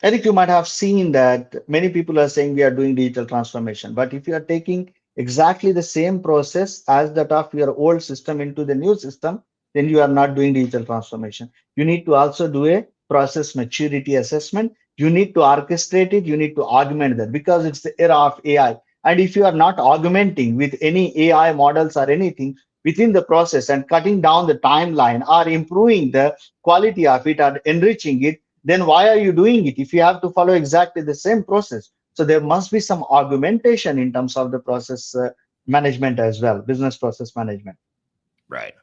Eric, you might have seen that many people are saying we are doing digital transformation, but if you are taking exactly the same process as that of your old system into the new system, then you are not doing digital transformation. You need to also do a process maturity assessment. You need to orchestrate it. You need to augment that because it's the era of AI. And if you are not augmenting with any AI models or anything within the process and cutting down the timeline or improving the quality of it or enriching it, then why are you doing it if you have to follow exactly the same process? So there must be some augmentation in terms of the process management as well, business process management. Right.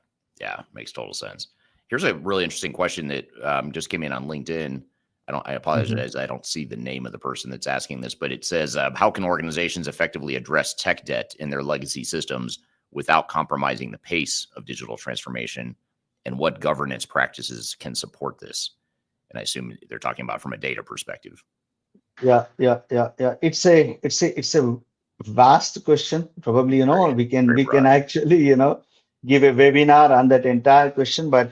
Yeah, makes total sense. Here's a really interesting question that just came in on LinkedIn. I apologize. I don't see the name of the person that's asking this, but it says, how can organizations effectively address tech debt in their legacy systems without compromising the pace of digital transformation? And what governance practices can support this? And I assume they're talking about from a data perspective. Yeah. It's a vast question. Probably, we can actually, give a webinar on that entire question. But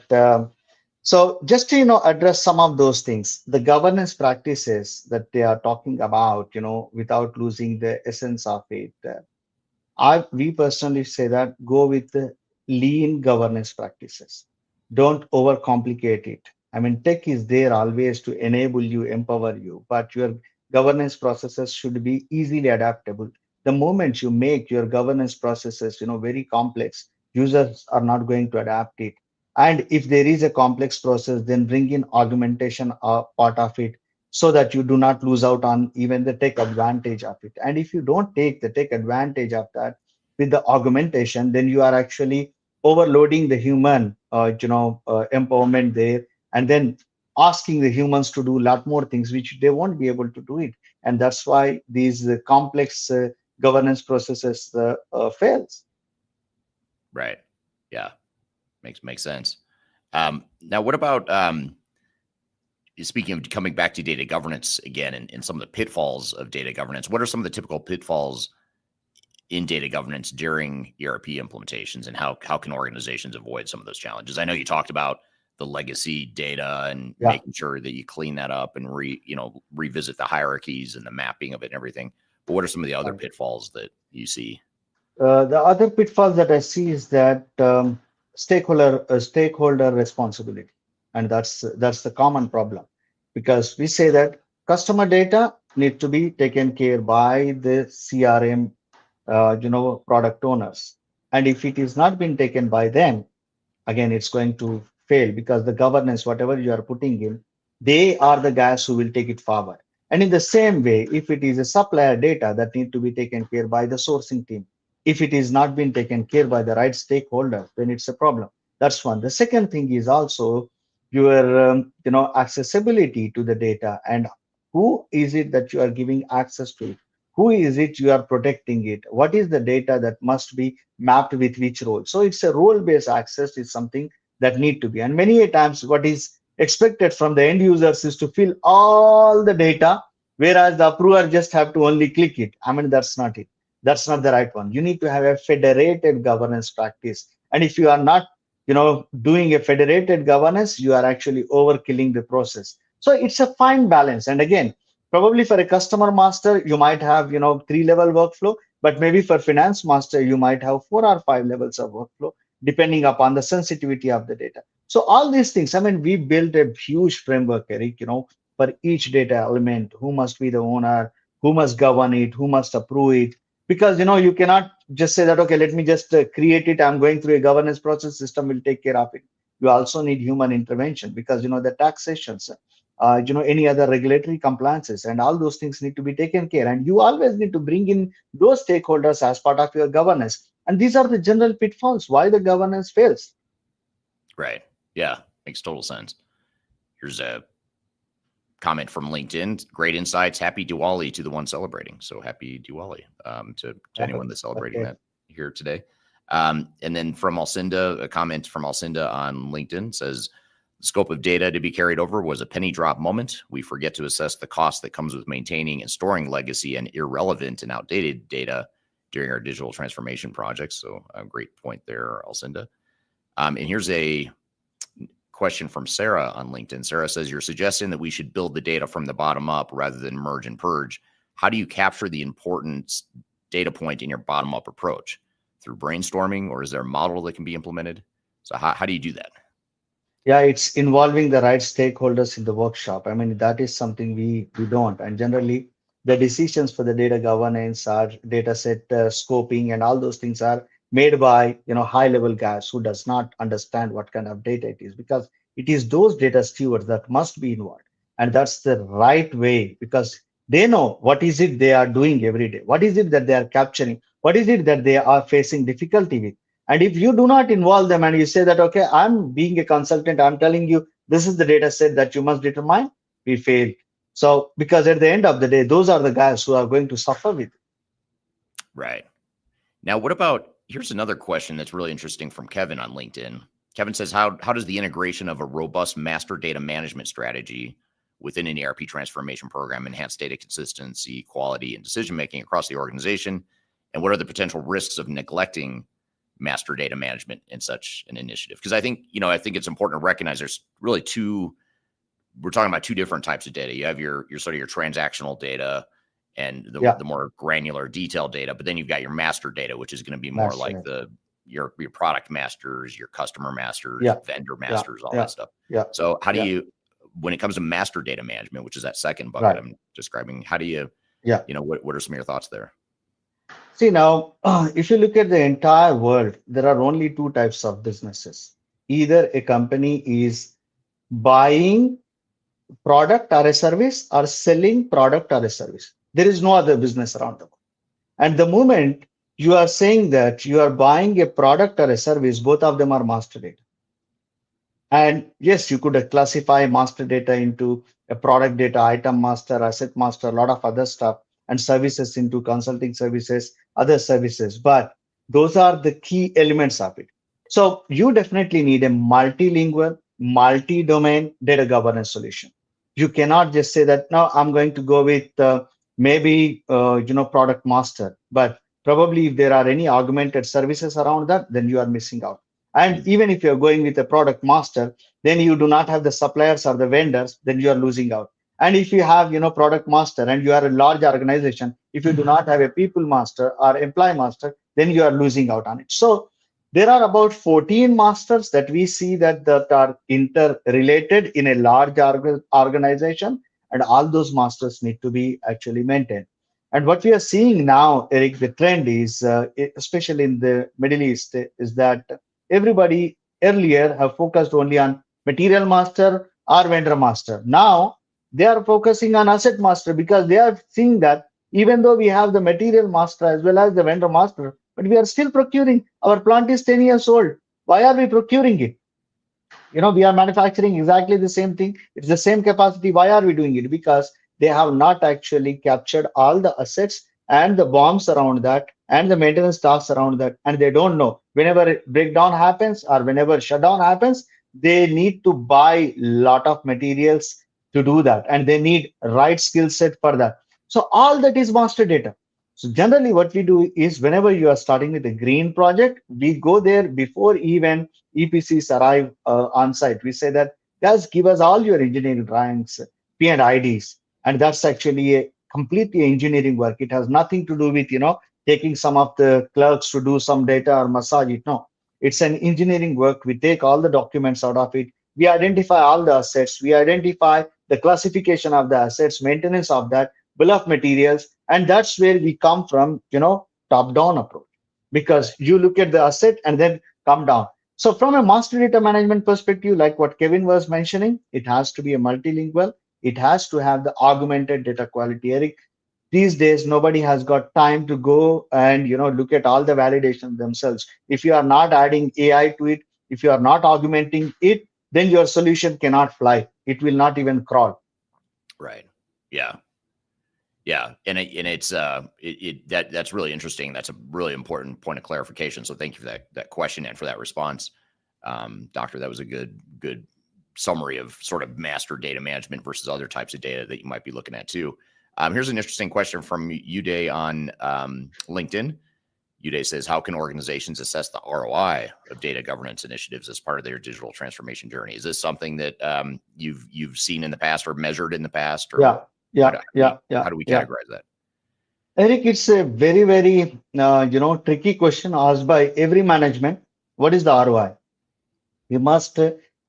so just to, address some of those things, the governance practices that they are talking about, without losing the essence of it. We personally say that go with the lean governance practices. Don't overcomplicate it. I mean, tech is there always to enable you, empower you, but your governance processes should be easily adaptable. The moment you make your governance processes, very complex, users are not going to adapt it. And if there is a complex process, then bring in augmentation part of it so that you do not lose out on even the take advantage of it. And if you don't take advantage of that with the augmentation, then you are actually overloading the human, empowerment there, and then asking the humans to do a lot more things which they won't be able to do it. And that's why these complex governance processes fails. Right. Yeah. Makes sense. Now, what about speaking of coming back to data governance again and some of the pitfalls of data governance? What are some of the typical pitfalls in data governance during ERP implementations, and how can organizations avoid some of those challenges? I know you talked about the legacy data and making sure that you clean that up and revisit the hierarchies and the mapping of it and everything. But what are some of the other pitfalls that you see? The other pitfall that I see is that stakeholder responsibility, and that's the common problem, because we say that customer data need to be taken care by the CRM, product owners, and if it is not being taken by them, again it's going to fail, because the governance, whatever you are putting in, they are the guys who will take it forward. And in the same way, if it is a supplier data that need to be taken care by the sourcing team, if it is not being taken care by the right stakeholder, then it's a problem. That's one. The second thing is also your accessibility to the data, and who is it that you are giving access to it, who is it you are protecting it, what is the data that must be mapped with which role. So it's a role based access is something that need to be. And many a times what is expected from the end users is to fill all the data, whereas the approver just have to only click it. I mean, that's not it. That's not the right one. You need to have a federated governance practice. And if you are not, doing a federated governance, you are actually overkilling the process. So it's a fine balance. And again, probably for a customer master, you might have, 3-level workflow, but maybe for finance master, you might have 4 or 5 levels of workflow, depending upon the sensitivity of the data. So all these things, I mean, we built a huge framework, Eric, for each data element, who must be the owner, who must govern it, who must approve it. Because, you cannot just say that, okay, let me just create it. I'm going through a governance process, system will take care of it. You also need human intervention, because, the taxations, any other regulatory compliances, and all those things need to be taken care. And you always need to bring in those stakeholders as part of your governance. And these are the general pitfalls why the governance fails. Right. Yeah. Makes total sense. Here's a comment from LinkedIn. Great insights. Happy Diwali to the one celebrating. So happy Diwali to anyone that's celebrating that here today. And then from Alcinda, a comment from Alcinda on LinkedIn says, the scope of data to be carried over was a penny drop moment. We forget to assess the cost that comes with maintaining and storing legacy and irrelevant and outdated data during our digital transformation projects. So a great point there, Alcinda. And here's a question from Sarah on LinkedIn. Sarah says, you're suggesting that we should build the data from the bottom up rather than merge and purge. How do you capture the important data point in your bottom up approach? Through brainstorming, or is there a model that can be implemented? So how do you do that? Yeah, it's involving the right stakeholders in the workshop. I mean, that is something we don't. And generally, the decisions for the data governance, our data set scoping, and all those things are made by high-level guys who does not understand what kind of data it is, because it is those data stewards that must be involved. And that's the right way, because they know what is it they are doing every day, what is it that they are capturing, what is it that they are facing difficulty with. And if you do not involve them and you say that, okay, I'm being a consultant, I'm telling you, this is the data set that you must determine, we fail. So, because at the end of the day, those are the guys who are going to suffer with it. Right. Now, what about, here's another question that's really interesting from Kevin on LinkedIn. Kevin says, how does the integration of a robust master data management strategy within an ERP transformation program enhance data consistency, quality, and decision-making across the organization? And what are the potential risks of neglecting master data management in such an initiative? Because I think it's important to recognize there's really we're talking about two different types of data. You have your sort of your transactional data and the more granular detailed data, but then you've got your master data, which is going to be more like your product masters, your customer masters, vendor masters, all that stuff. Yeah. So how do you, when it comes to master data management, which is that second bucket I'm describing, how do you, what are some of your thoughts there? See, now, if you look at the entire world, there are only two types of businesses. either a company is buying product or a service or selling product or a service. There is no other business around the world. And the moment you are saying that you are buying a product or a service, both of them are master data. And yes, you could classify master data into a product data, item master, asset master, a lot of other stuff, and services into consulting services, other services. But those are the key elements of it. So you definitely need a multilingual, multi-domain data governance solution. You cannot just say that now I'm going to go with maybe product master, but probably if there are any augmented services around that, then you are missing out. And even if you're going with a product master, then you do not have the suppliers or the vendors, then you are losing out. And if you have, product master and you are a large organization, if you do not have a people master or employee master, then you are losing out on it. So there are about 14 masters that we see that are interrelated in a large organization, and all those masters need to be actually maintained. And what we are seeing now, Eric, the trend is, especially in the Middle East, is that everybody earlier have focused only on material master or vendor master. Now they are focusing on asset master because they are seeing that even though we have the material master as well as the vendor master, but we are still procuring. Our plant is 10 years old. Why are we procuring it? We are manufacturing exactly the same thing. It's the same capacity. Why are we doing it? Because they have not actually captured all the assets and the bombs around that and the maintenance tasks around that. And they don't know whenever breakdown happens or whenever shutdown happens, they need to buy a lot of materials to do that. And they need right skill set for that. So all that is master data. So generally what we do is whenever you are starting with a green project, we go there before even EPCs arrive on site. We say that, guys, give us all your engineering drawings, P and IDs. And that's actually a completely engineering work. It has nothing to do with, taking some of the clerks to do some data or massage it. No, it's an engineering work. We take all the documents out of it. We identify all the assets. We identify the classification of the assets, maintenance of that, bill of materials. And that's where we come from, top-down approach. Because you look at the asset and then come down. So from a master data management perspective, like what Kevin was mentioning, it has to be a multilingual. It has to have the augmented data quality. Eric, these days, nobody has got time to go and look at all the validations themselves. If you are not adding AI to it, if you are not augmenting it, then your solution cannot fly. It will not even crawl. Right. Yeah. Yeah, it's that's really interesting. That's a really important point of clarification. So thank you for that question and for that response, Doctor. That was a good summary of sort of master data management versus other types of data that you might be looking at too. Here's an interesting question from Uday on LinkedIn. Uday says, "How can organizations assess the ROI of data governance initiatives as part of their digital transformation journey?" Is this something that you've seen in the past or measured in the past? Or Yeah. How do we categorize that? Eric, it's a very, very tricky question asked by every management. What is the ROI? You must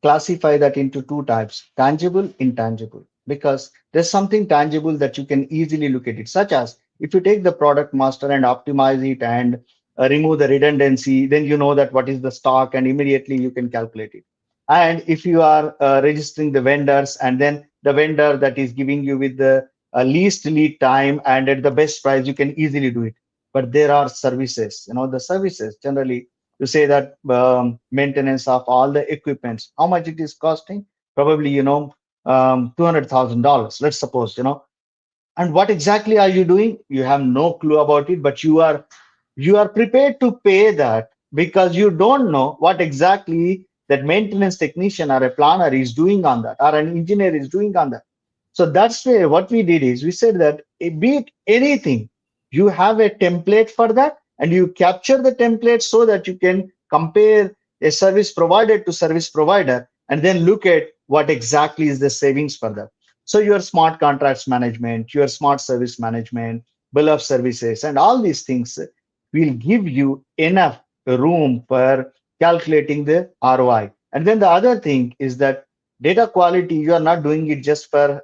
classify that into two types: tangible, intangible. Because there's something tangible that you can easily look at it, such as if you take the product master and optimize it and remove the redundancy, then you know that what is the stock and immediately you can calculate it. And if you are registering the vendors and then the vendor that is giving you with the least lead time and at the best price, you can easily do it. But there are services, the services generally, you say that maintenance of all the equipments, how much it is costing? Probably, $200,000, let's suppose, and what exactly are you doing? You have no clue about it, but you are prepared to pay that because you don't know what exactly that maintenance technician or a planner is doing on that, or an engineer is doing on that. So that's where what we did is we said that be it anything, you have a template for that, and you capture the template so that you can compare a service provider to service provider and then look at what exactly is the savings for that. So your smart contracts management, your smart service management, bill of services, and all these things will give you enough room for calculating the ROI. And then the other thing is that data quality, you are not doing it just for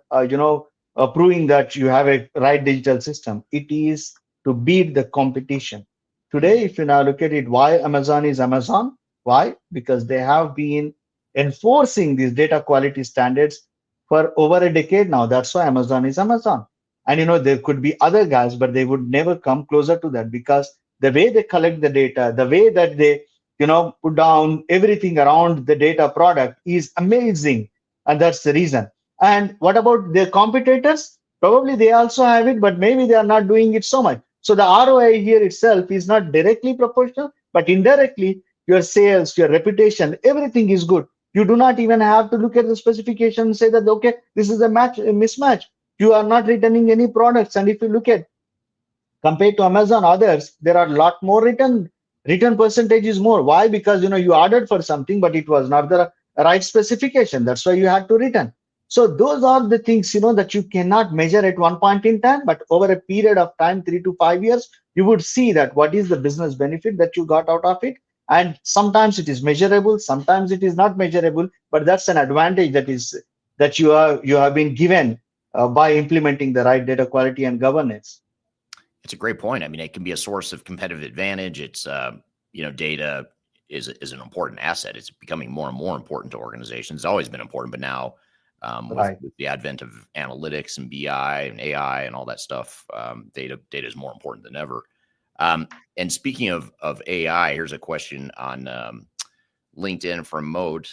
proving that you have a right digital system. It is to beat the competition. Today, if you now look at it, why Amazon is Amazon, Why? Because they have been enforcing these data quality standards for over a decade now. That's why Amazon is Amazon. And there could be other guys, but they would never come closer to that because the way they collect the data, the way that they, put down everything around the data product is amazing. And that's the reason. And what about their competitors? Probably they also have it, but maybe they are not doing it so much. So the ROI here itself is not directly proportional, but indirectly, your sales, your reputation, everything is good. You do not even have to look at the specification and say that, okay, this is a mismatch. You are not returning any products. And if you look at compared to Amazon, others, there are a lot more return percentage is more. Why? Because you ordered for something, but it was not the right specification. That's why you had to return. So those are the things that you cannot measure at one point in time, but over a period of time, 3 to 5 years, you would see that what is the business benefit that you got out of it. And sometimes it is measurable, sometimes it is not measurable, but that's an advantage that you have been given by implementing the right data quality and governance. It's a great point. I mean, it can be a source of competitive advantage. It's, data is an important asset. It's becoming more and more important to organizations. It's always been important, but now with the advent of analytics and BI and AI and all that stuff, data is more important than ever. And speaking of AI, here's a question on LinkedIn from Mode.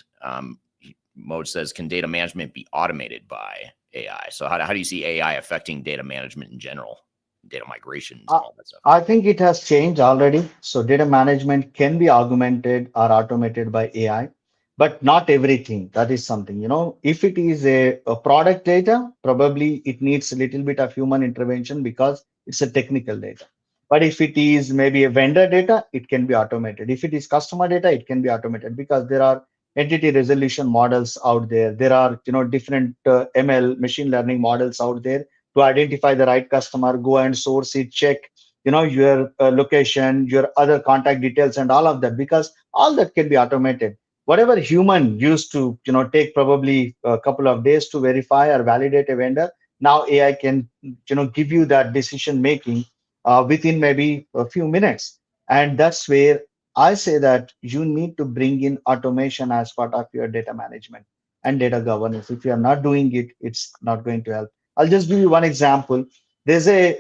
Mode says, can data management be automated by AI? So how do you see AI affecting data management in general? Data migrations and all that stuff? I think it has changed already. So data management can be augmented or automated by AI, but not everything. That is something, if it is a product data, probably it needs a little bit of human intervention because it's a technical data. But if it is maybe a vendor data, it can be automated. If it is customer data, it can be automated because there are entity resolution models out there. There are, different ML machine learning models out there to identify the right customer, go and source it, check, your location, your other contact details and all of that, because all that can be automated. Whatever human used to, take probably a couple of days to verify or validate a vendor, now AI can, give you that decision making within maybe a few minutes. And that's where I say that you need to bring in automation as part of your data management and data governance. If you are not doing it, it's not going to help. I'll just give you one example. There's a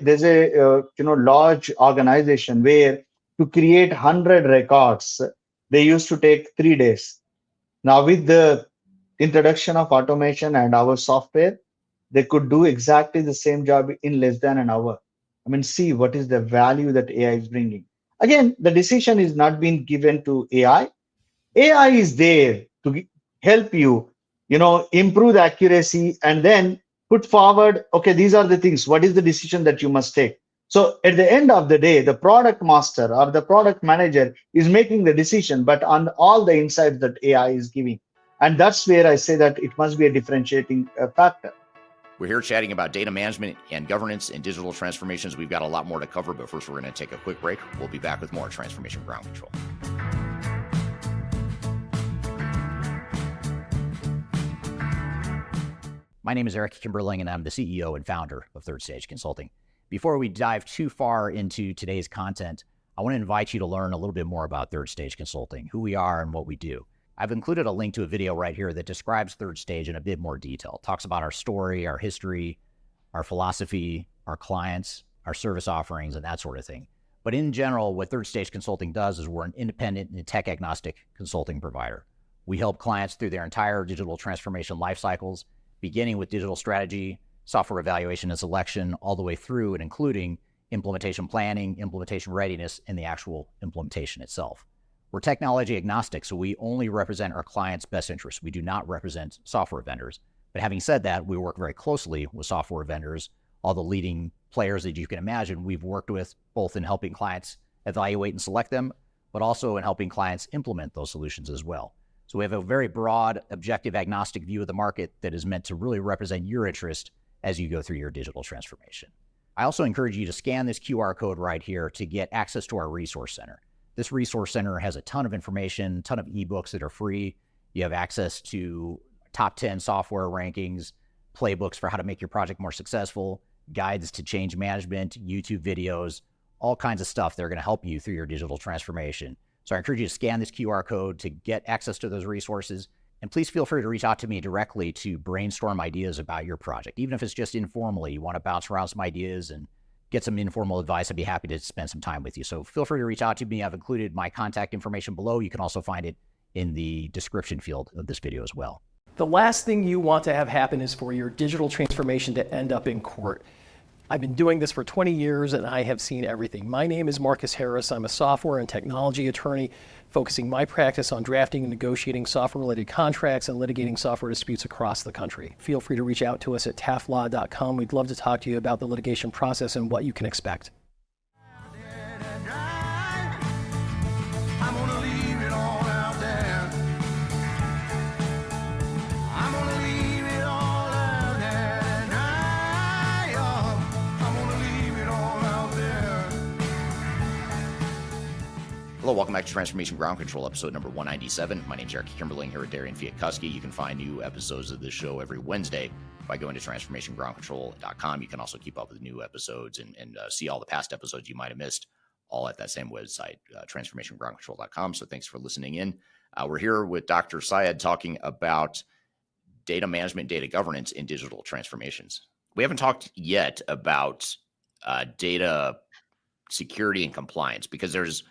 large organization where to create 100 records, they used to take 3 days. Now with the introduction of automation and our software, they could do exactly the same job in less than an hour. I mean, see what is the value that AI is bringing. Again, the decision is not being given to AI. AI is there to help you, improve the accuracy and then put forward, okay, these are the things. What is the decision that you must take? So at the end of the day, the product master or the product manager is making the decision, but on all the insights that AI is giving. And that's where I say that it must be a differentiating factor. We're here chatting about data management and governance and digital transformations. We've got a lot more to cover, but first we're going to take a quick break. We'll be back with more Transformation Ground Control. My name is Eric Kimberling, and I'm the CEO and founder of Third Stage Consulting. Before we dive too far into today's content, I want to invite you to learn a little bit more about Third Stage Consulting, who we are and what we do. I've included a link to a video right here that describes Third Stage in a bit more detail. It talks about our story, our history, our philosophy, our clients, our service offerings, and that sort of thing. But in general, what Third Stage Consulting does is we're an independent and tech-agnostic consulting provider. We help clients through their entire digital transformation life cycles, beginning with digital strategy, software evaluation and selection, all the way through and including implementation planning, implementation readiness, and the actual implementation itself. We're technology agnostic, so we only represent our clients' best interests. We do not represent software vendors. But having said that, we work very closely with software vendors, all the leading players that you can imagine we've worked with, both in helping clients evaluate and select them, but also in helping clients implement those solutions as well. So we have a very broad, objective, agnostic view of the market that is meant to really represent your interest as you go through your digital transformation. I also encourage you to scan this QR code right here to get access to our resource center. This resource center has a ton of information, a ton of ebooks that are free. You have access to top 10 software rankings, playbooks for how to make your project more successful, guides to change management, YouTube videos, all kinds of stuff that are going to help you through your digital transformation. So I encourage you to scan this QR code to get access to those resources. And please feel free to reach out to me directly to brainstorm ideas about your project. Even if it's just informally, you want to bounce around some ideas and get some informal advice, I'd be happy to spend some time with you. So feel free to reach out to me. I've included my contact information below. You can also find it in the description field of this video as well. The last thing you want to have happen is for your digital transformation to end up in court. I've been doing this for 20 years and I have seen everything. My name is Marcus Harris. I'm a software and technology attorney focusing my practice on drafting and negotiating software-related contracts and litigating software disputes across the country. Feel free to reach out to us at taftlaw.com. We'd love to talk to you about the litigation process and what you can expect. Hello, welcome back to Transformation Ground Control, episode number 197. My name is Eric Kimberling here at Darian Chwialkowski. You can find new episodes of this show every Wednesday by going to transformationgroundcontrol.com. You can also keep up with new episodes and see all the past episodes you might have missed, all at that same website, transformationgroundcontrol.com. So thanks for listening in. We're here with Dr. Syed talking about data management, data governance in digital transformations. We haven't talked yet about data security and compliance, because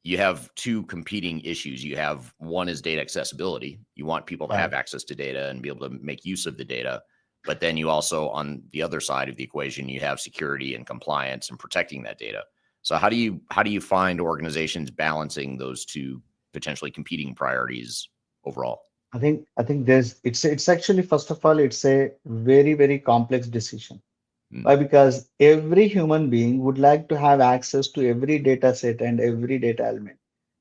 you have two competing issues. You have one is data accessibility. You want people to have access to data and be able to make use of the data. But then you also, on the other side of the equation, you have security and compliance and protecting that data. So how do you find organizations balancing those two potentially competing priorities overall? I think it's actually, first of all, it's a very, very complex decision. Why? Because every human being would like to have access to every data set and every data element,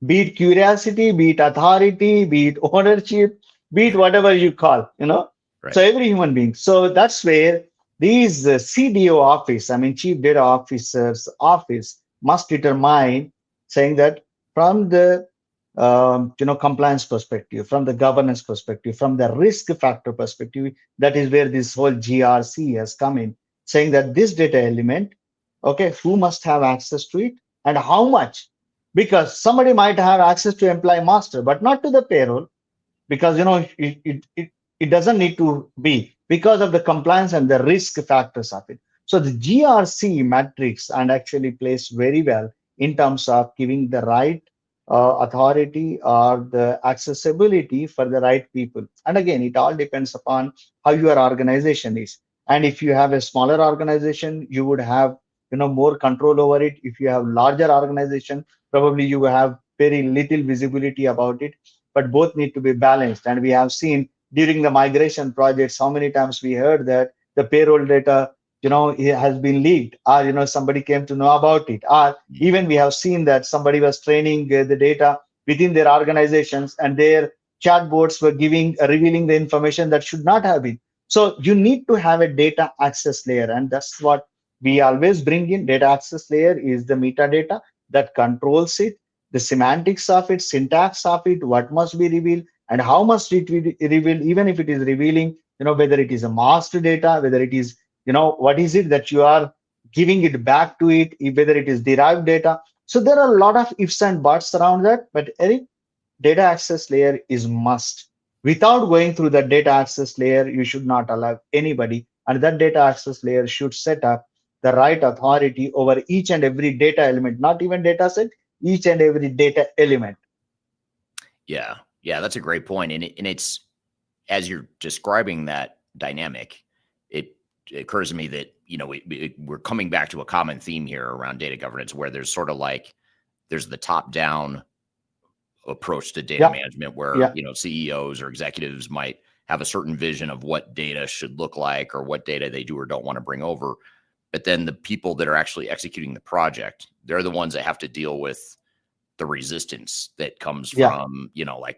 be it curiosity, be it authority, be it ownership, be it whatever you call, Right. So every human being. So that's where these CDO office, Chief Data Officer's office, must determine, saying that from the compliance perspective, from the governance perspective, from the risk factor perspective, that is where this whole GRC has come in, saying that this data element, who must have access to it and how much? Because somebody might have access to employee master, but not to the payroll, because it doesn't need to be, because of the compliance and the risk factors of it. So the GRC matrix and actually plays very well in terms of giving the right authority or the accessibility for the right people. And again, it all depends upon how your organization is. And if you have a smaller organization, you would have more control over it. If you have larger organization, probably you will have very little visibility about it. But both need to be balanced. And we have seen during the migration projects how many times we heard that the payroll data it has been leaked, or somebody came to know about it, or even we have seen that somebody was training the data within their organizations and their chatbots were revealing the information that should not have been. So you need to have a data access layer, and that's what we always bring in. Data access layer is the metadata that controls it, the semantics of it, syntax of it, what must be revealed and how must it be revealed, even if it is revealing, whether it is a master data, whether it is, what is it that you are giving it back to it, whether it is derived data. So there are a lot of ifs and buts around that, but Eric, data access layer is must. Without going through the data access layer, you should not allow anybody, and that data access layer should set up the right authority over each and every data element, not even data set, each and every data element. Yeah, that's a great point. And it's, as you're describing that dynamic, it occurs to me that, we're coming back to a common theme here around data governance, where there's sort of like, there's the top-down approach to data management, where CEOs or executives might have a certain vision of what data should look like or what data they do or don't want to bring over. But then the people that are actually executing the project, they're the ones that have to deal with the resistance that comes from,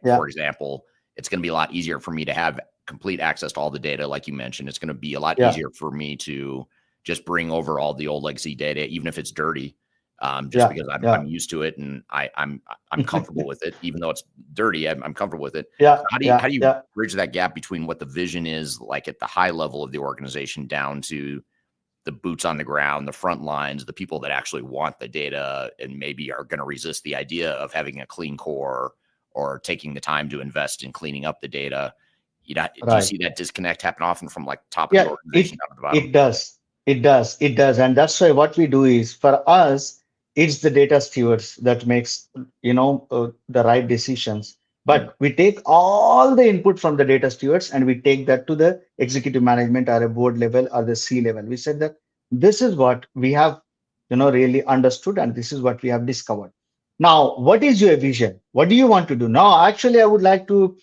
for example, it's going to be a lot easier for me to have complete access to all the data. Like you mentioned, it's going to be a lot easier for me to just bring over all the old legacy data, even if it's dirty. Because I'm used to it and I'm comfortable with it, even though it's dirty. I'm comfortable with it. Yeah. How do you bridge that gap between what the vision is like at the high level of the organization down to the boots on the ground, the front lines, the people that actually want the data and maybe are going to resist the idea of having a clean core or taking the time to invest in cleaning up the data. Do you see that disconnect happen often from like top of the organization down to the bottom? It does. And that's why what we do is, for us, it's the data stewards that makes, the right decisions. But we take all the input from the data stewards and we take that to the executive management or a board level or the C level. We said that this is what we have, really understood, and this is what we have discovered. Now, what is your vision? What do you want to do? Now, actually, I would like to,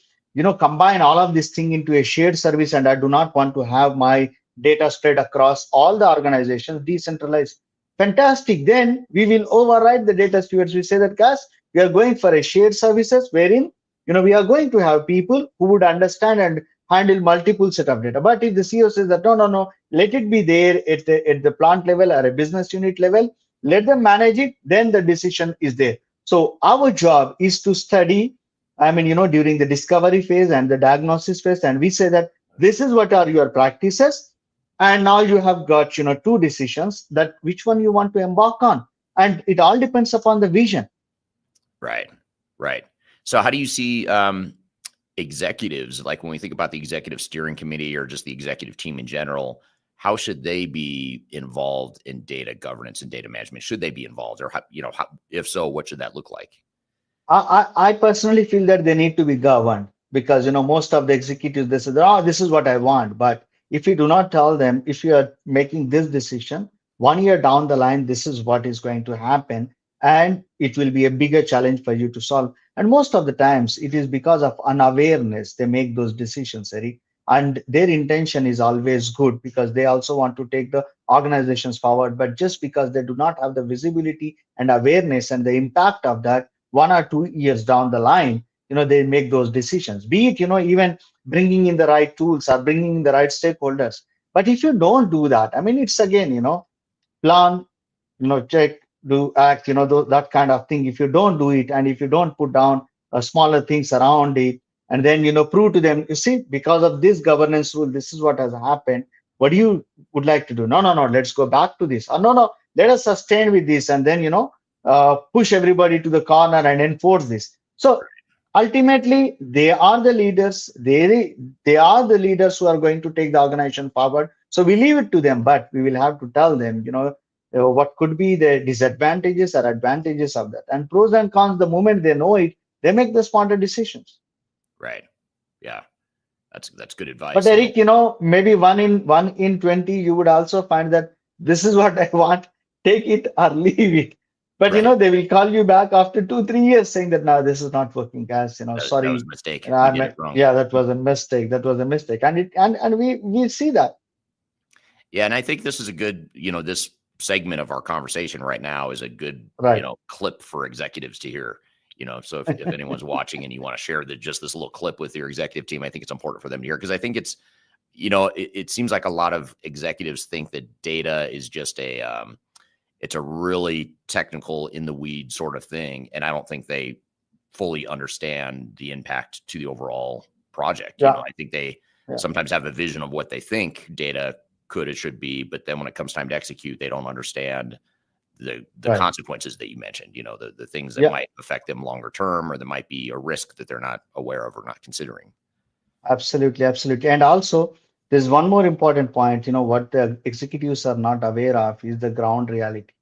combine all of this thing into a shared service, and I do not want to have my data spread across all the organizations, decentralized. Fantastic. Then we will override the data stewards. We say that, guys, we are going for a shared services wherein, we are going to have people who would understand and handle multiple set of data. But if the CEO says that, no, let it be there at the plant level or a business unit level, let them manage it, then the decision is there. So our job is to study, during the discovery phase and the diagnosis phase, and we say that this is what are your practices. And now you have got, two decisions that which one you want to embark on. And it all depends upon the vision. Right. So how do you see executives, like when we think about the executive steering committee or just the executive team in general, how should they be involved in data governance and data management? Should they be involved, or if so, what should that look like? I personally feel that they need to be governed, because most of the executives, they say, this is what I want. But if you do not tell them, if you are making this decision 1 year down the line, this is what is going to happen, and it will be a bigger challenge for you to solve. And most of the times it is because of unawareness they make those decisions, Eric. And their intention is always good because they also want to take the organizations forward. But just because they do not have the visibility and awareness and the impact of that, 1 or 2 years down the line, they make those decisions, be it, even bringing in the right tools or bringing in the right stakeholders. But if you don't do that, it's again, plan, check, do, act, that kind of thing. If you don't do it, and if you don't put down smaller things around it, and then, prove to them, you see, because of this governance rule, this is what has happened. What do you would like to do? No, let's go back to this. Or no, let us sustain with this, and then, push everybody to the corner and enforce this. So ultimately, they are the leaders. They are the leaders who are going to take the organization forward. So we leave it to them, but we will have to tell them, what could be the disadvantages or advantages of that, and pros and cons. The moment they know it, they make the smarter decisions. Right. Yeah. That's good advice. But Eric, maybe one in 20, you would also find that this is what I want, take it or leave it. But they will call you back after 2-3 years saying that, no, this is not working, guys. Sorry, that was a mistake. Yeah, that was a mistake. And we see that. Yeah, and I think this is a good, this segment of our conversation right now is a good, clip for executives to hear. So if anyone's watching and you want to share just this little clip with your executive team, I think it's important for them to hear, because I think it's, it seems like a lot of executives think that data is just it's a really technical, in the weeds sort of thing. And I don't think they fully understand the impact to the overall project. Yeah. I think they sometimes have a vision of what they think data could, it should be, but then when it comes time to execute, they don't understand the consequences that you mentioned, the things that might affect them longer term, or there might be a risk that they're not aware of or not considering. Absolutely. And also, there's one more important point, what the executives are not aware of is the ground reality,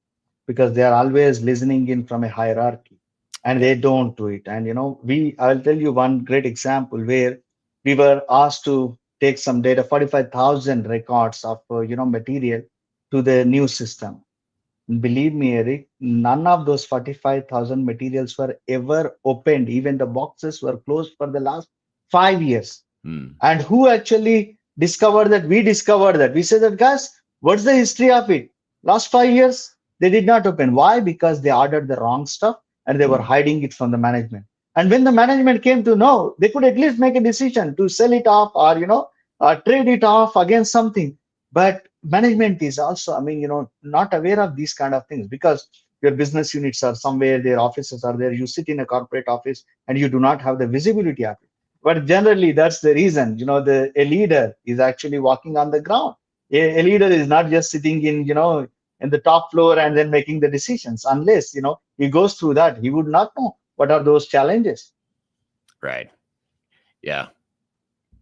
because they are always listening in from a hierarchy and they don't do it. And, I'll tell you one great example where we were asked to take some data, 45,000 records of, material to the new system. Believe me, Eric, none of those 45,000 materials were ever opened. Even the boxes were closed for the last 5 years. And who actually discovered that? We discovered that. We said that, guys, what's the history of it? Last 5 years, they did not open. Why? Because they ordered the wrong stuff and they were hiding it from the management. And when the management came to know, they could at least make a decision to sell it off or, trade it off against something. But management is also, not aware of these kind of things, because your business units are somewhere, their offices are there. You sit in a corporate office and you do not have the visibility of it. But generally, that's the reason, a leader is actually walking on the ground. A leader is not just sitting in the top floor and then making the decisions. Unless he goes through that, he would not know what are those challenges. Right. Yeah.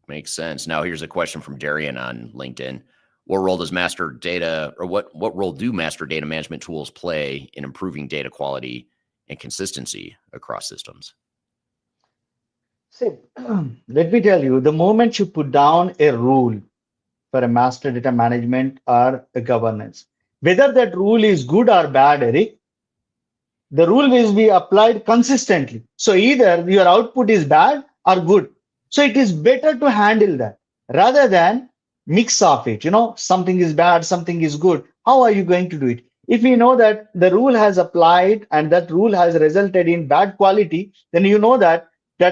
Makes sense. Now here's a question from Darian on LinkedIn. What role does master data, or what role do master data management tools play in improving data quality and consistency across systems? See, let me tell you, the moment you put down a rule for a master data management or a governance, whether that rule is good or bad, Eric, the rule will be applied consistently. So either your output is bad or good. So it is better to handle that rather than mix of it. Something is bad, something is good. How are you going to do it? If you know that the rule has applied and that rule has resulted in bad quality, then you know that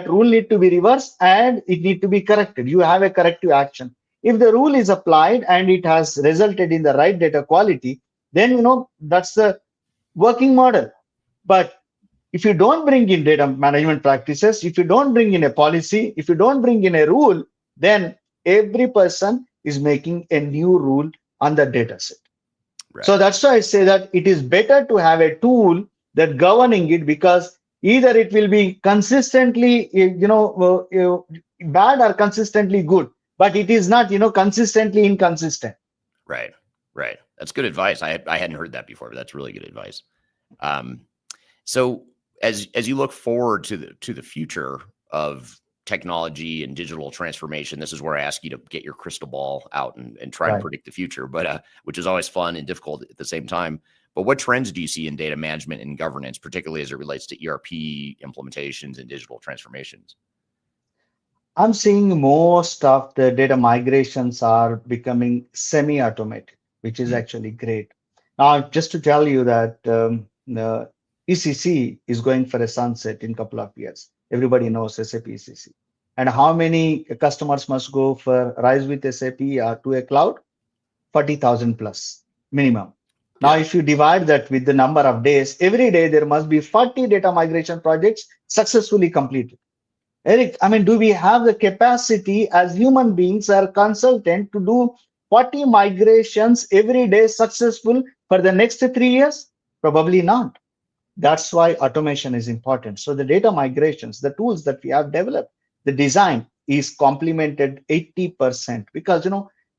rule need to be reversed and it need to be corrected. You have a corrective action. If the rule is applied and it has resulted in the right data quality, then that's the working model. But if you don't bring in data management practices, if you don't bring in a policy, if you don't bring in a rule, then every person is making a new rule on the data set. Right. So that's why I say that it is better to have a tool that governing it, because either it will be consistently, bad or consistently good, but it is not, consistently inconsistent. Right. Right. That's good advice. I hadn't heard that before, but that's really good advice. So as you look forward to the future of technology and digital transformation, this is where I ask you to get your crystal ball out and try to predict the future, but which is always fun and difficult at the same time. But what trends do you see in data management and governance, particularly as it relates to ERP implementations and digital transformations? I'm seeing most of the data migrations are becoming semi-automated, which is actually great. Now, just to tell you that the ECC is going for a sunset in a couple of years. Everybody knows SAP ECC. And how many customers must go for Rise with SAP or to a cloud? 40,000 plus minimum. Now, if you divide that with the number of days, every day there must be 40 data migration projects successfully completed. Eric, do we have the capacity as human beings or consultant to do 40 migrations every day successful for the next 3 years? Probably not. That's why automation is important. So the data migrations, the tools that we have developed, the design is complemented 80%, because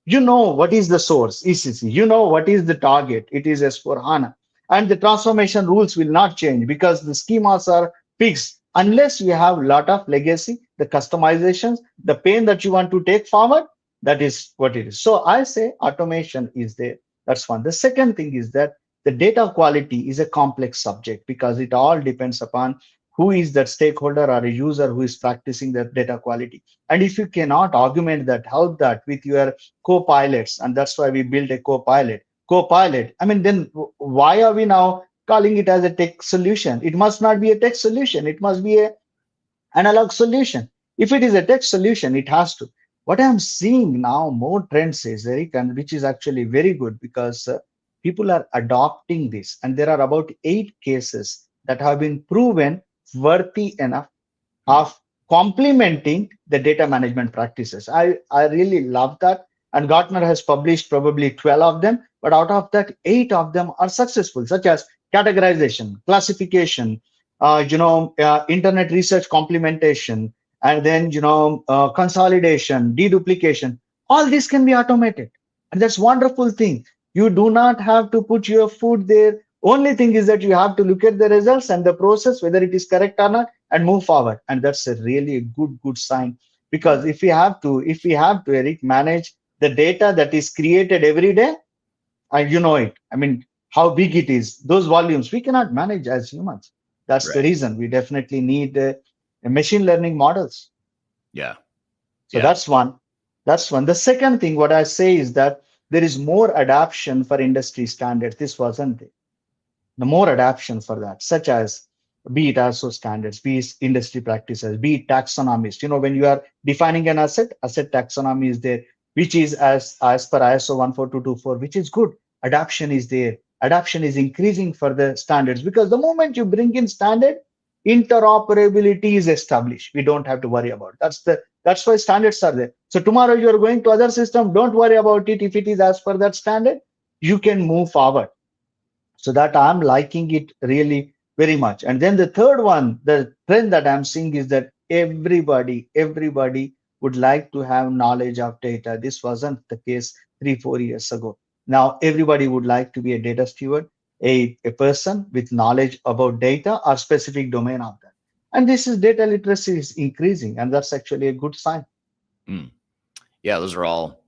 you know what is the source, ECC, you know what is the target, it is S4HANA. And the transformation rules will not change because the schemas are fixed, unless you have a lot of legacy, the customizations, the pain that you want to take forward, that is what it is. So I say automation is there. That's one. The second thing is that the data quality is a complex subject, because it all depends upon who is that stakeholder or a user who is practicing that data quality. And if you cannot augment that, help that with your co-pilots, and that's why we built a co-pilot, then why are we now calling it as a tech solution? It must not be a tech solution. It must be a analog solution. If it is a tech solution, it has to. What I'm seeing now, more trends is, Eric, and which is actually very good, because people are adopting this, and there are about 8 cases that have been proven worthy enough of complementing the data management practices. I really love that. And Gartner has published probably 12 of them, but out of that, 8 of them are successful, such as categorization, classification, internet research complementation, and then consolidation, deduplication. All this can be automated, and that's wonderful thing. You do not have to put your foot there. Only thing is that you have to look at the results and the process, whether it is correct or not, and move forward. And that's a really good sign, because if we have to, Eric, manage the data that is created every day, and you know it. How big it is, those volumes, we cannot manage as humans. That's the reason we definitely need a machine learning models. Yeah. So that's one. The second thing, what I say is that there is more adoption for industry standards. This wasn't there. The more adoption for that, such as be it ISO standards, be it industry practices, be it taxonomies. When you are defining an asset taxonomy is there, which is as per ISO 14224, which is good. Adoption is there. Adoption is increasing for the standards, because the moment you bring in standard, interoperability is established. We don't have to worry about it. That's the That's why standards are there. So tomorrow you are going to other system, don't worry about it. If it is as per that standard, you can move forward. So that I'm liking it really very much. And then the third one, the trend that I'm seeing is that everybody would like to have knowledge of data. This wasn't the case 3-4 years ago. Now everybody would like to be a data steward, a person with knowledge about data or specific domain of that. And this is data literacy is increasing, and that's actually a good sign. Yeah, those are all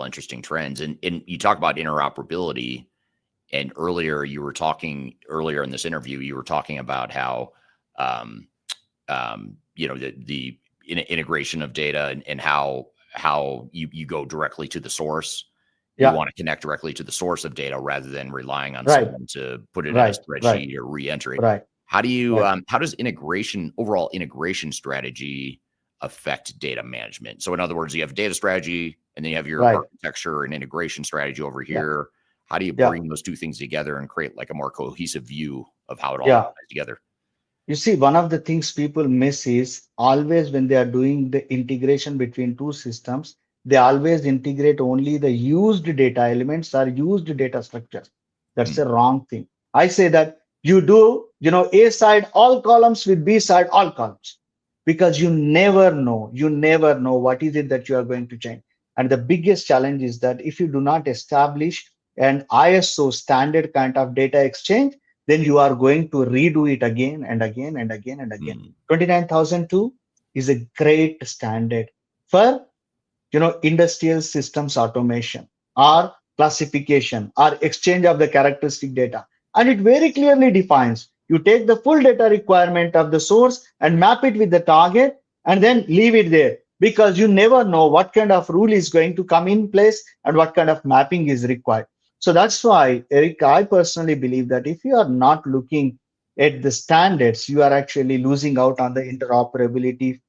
interesting trends. And you talk about interoperability. And earlier in this interview, you were talking about how, the integration of data and how you go directly to the source. You want to connect directly to the source of data rather than relying on someone to put it in a spreadsheet or re-enter it. How do you, how does overall integration strategy affect data management? So in other words, you have data strategy and then you have your architecture and integration strategy over here. How do you bring those two things together and create like a more cohesive view of how it all ties together? You see, one of the things people miss is always when they are doing the integration between two systems, they always integrate only the used data elements or used data structures. That's a wrong thing. I say that you do, A side all columns with B side all columns, because you never know what is it that you are going to change. And the biggest challenge is that if you do not establish an ISO standard kind of data exchange, then you are going to redo it again and again and again and again. 29002 is a great standard for industrial systems automation or classification or exchange of the characteristic data. And it very clearly defines, you take the full data requirement of the source and map it with the target and then leave it there, because you never know what kind of rule is going to come in place and what kind of mapping is required. So that's why, Eric, I personally believe that if you are not looking at the standards, you are actually losing out on the interoperability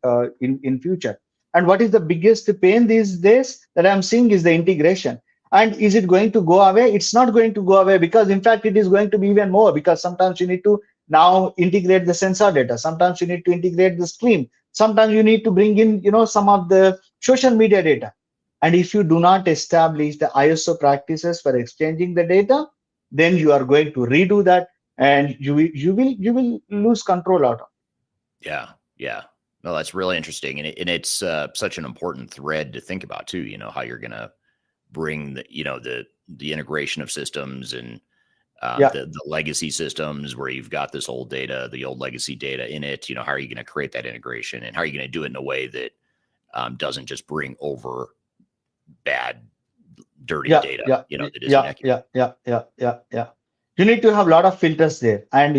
in future. And what is the biggest pain these days that I'm seeing is the integration. And is it going to go away? It's not going to go away, because in fact, it is going to be even more, because sometimes you need to now integrate the sensor data. Sometimes you need to integrate the stream. Sometimes you need to bring in, some of the social media data. And if you do not establish the ISO practices for exchanging the data, then you are going to redo that, and you will lose control out of it. Yeah. No, that's really interesting, and it's such an important thread to think about too. How you're going to bring the integration of systems and the legacy systems where you've got this old data, the old legacy data in it. How are you going to create that integration, and how are you going to do it in a way that doesn't just bring over bad, dirty data? You need to have a lot of filters there, and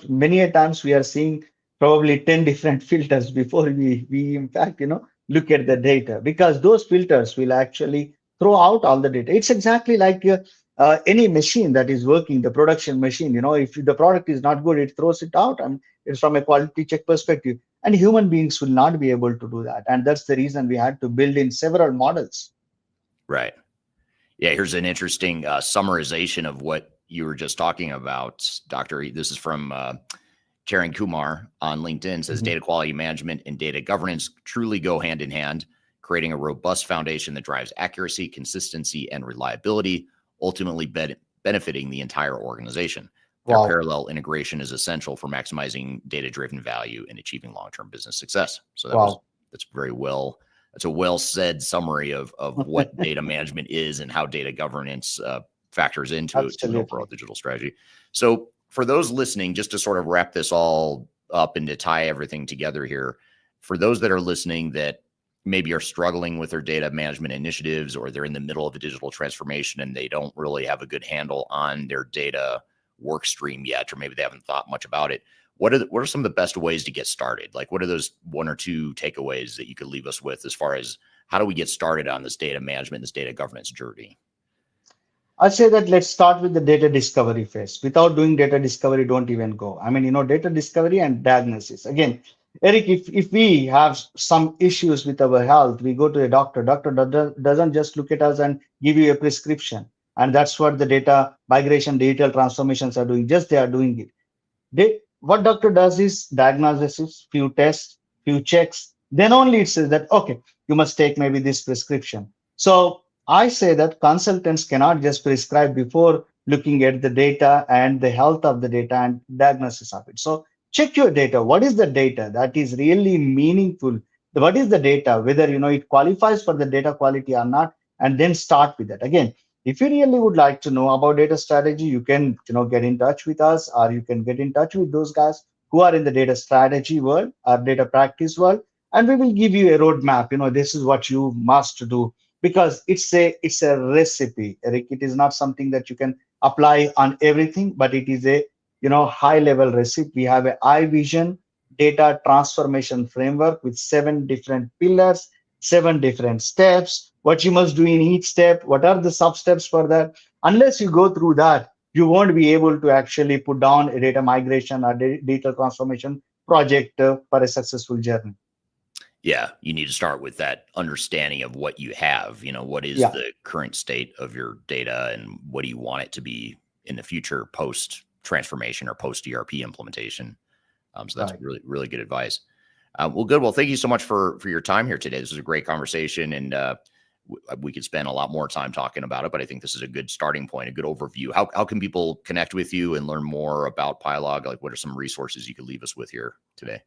many a times we are seeing probably 10 different filters before we in fact look at the data, because those filters will actually throw out all the data. It's exactly like any machine that is working, the production machine. If the product is not good, it throws it out, and it's from a quality check perspective. And human beings will not be able to do that, and that's the reason we had to build in several models. Right. Yeah. Here's an interesting summarization of what you were just talking about, Doctor. This is from Charan Kumar on LinkedIn. Says data quality management and data governance truly go hand in hand, creating a robust foundation that drives accuracy, consistency, and reliability, ultimately benefiting the entire organization. Their parallel integration is essential for maximizing data-driven value and achieving long-term business success. So that's very well. That's a well said summary of what data management is and how data governance factors into an overall digital strategy. So for those listening, just to sort of wrap this all up and to tie everything together here, for those that are listening that maybe are struggling with their data management initiatives, or they're in the middle of a digital transformation and they don't really have a good handle on their data work stream yet, or maybe they haven't thought much about it, what are some of the best ways to get started? Like, what are those one or two takeaways that you could leave us with as far as how do we get started on this data management, this data governance journey? I'd say that let's start with the data discovery phase. Without doing data discovery, don't even go. Data discovery and diagnosis. Again, Eric, if we have some issues with our health, we go to a doctor. Doctor doesn't just look at us and give you a prescription. And that's what the data migration, digital transformations are doing. Just they are doing it. What doctor does is diagnosis, few tests, few checks, then only it says that, okay, you must take maybe this prescription. So I say that consultants cannot just prescribe before looking at the data and the health of the data and diagnosis of it. So check your data. What is the data that is really meaningful? What is the data, whether it qualifies for the data quality or not, and then start with that. Again, if you really would like to know about data strategy, you can get in touch with us, or you can get in touch with those guys who are in the data strategy world or data practice world, and we will give you a roadmap. This is what you must do, because it's a recipe, Eric. It is not something that you can apply on everything, but it is a high level recipe. We have a I vision data transformation framework with 7 different pillars, 7 different steps, what you must do in each step, what are the sub steps for that. Unless you go through that, you won't be able to actually put down a data migration or data transformation project for a successful journey. Yeah, you need to start with that understanding of what you have. What is the current state of your data, and what do you want it to be in the future post transformation or post ERP implementation? So that's really, really good advice. Well, good. Well, thank you so much for your time here today. This was a great conversation, and we could spend a lot more time talking about it, but I think this is a good starting point, a good overview. How can people connect with you and learn more about PiLog? Like, what are some resources you could leave us with here today?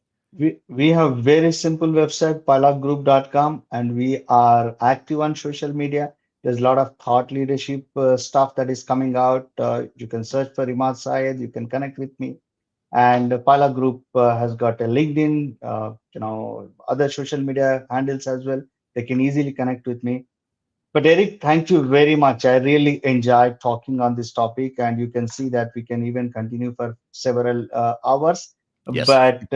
We have very simple website, piloggroup.com, and we are active on social media. There's a lot of thought leadership stuff that is coming out. You can search for Imad, Syed. You can connect with me. And PiLog Group has got a LinkedIn, other social media handles as well. They can easily connect with me. But Eric, thank you very much. I really enjoyed talking on this topic, and you can see that we can even continue for several hours. Yes. But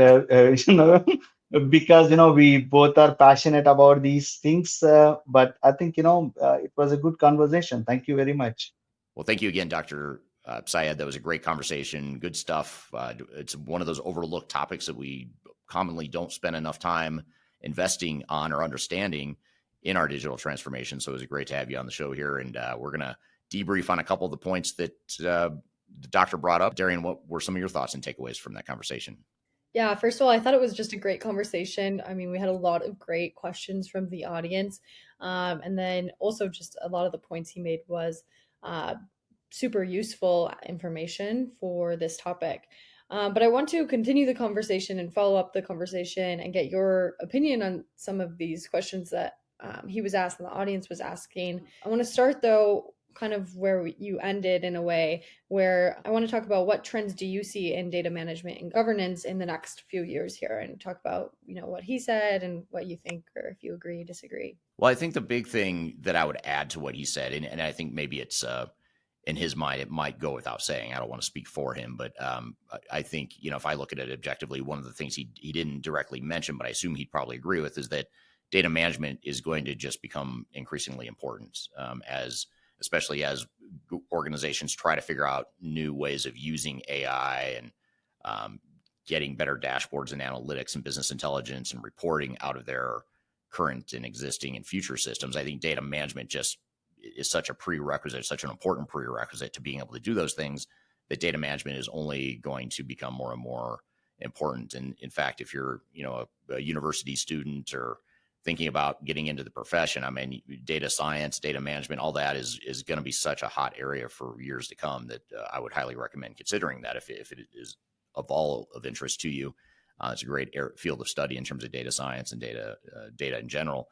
because we both are passionate about these things. But I think it was a good conversation. Thank you very much. Well, thank you again, Dr. Syed. That was a great conversation. Good stuff. It's one of those overlooked topics that we commonly don't spend enough time investing on or understanding in our digital transformation. So it was great to have you on the show here. And we're going to debrief on a couple of the points that the doctor brought up. Darian, what were some of your thoughts and takeaways from that conversation? Yeah, first of all, I thought it was just a great conversation. I mean, we had a lot of great questions from the audience. And then also just a lot of the points he made was super useful information for this topic. But I want to continue the conversation and follow up the conversation and get your opinion on some of these questions that he was asked and the audience was asking. I want to start, though, kind of where you ended, in a way, where I want to talk about what trends do you see in data management and governance in the next few years here, and talk about, what he said and what you think, or if you agree, disagree. Well, I think the big thing that I would add to what he said, and I think maybe it's in his mind, it might go without saying. I don't want to speak for him, but I think, if I look at it objectively, one of the things he didn't directly mention, but I assume he'd probably agree with, is that data management is going to just become increasingly important especially as organizations try to figure out new ways of using AI and getting better dashboards and analytics and business intelligence and reporting out of their current and existing and future systems. I think data management just is such a prerequisite, such an important prerequisite to being able to do those things, that data management is only going to become more and more important. And in fact, if you're, a university student or thinking about getting into the profession, I mean, data science, data management, all that is going to be such a hot area for years to come that I would highly recommend considering that if it is of all of interest to you. It's a great field of study in terms of data science and data in general.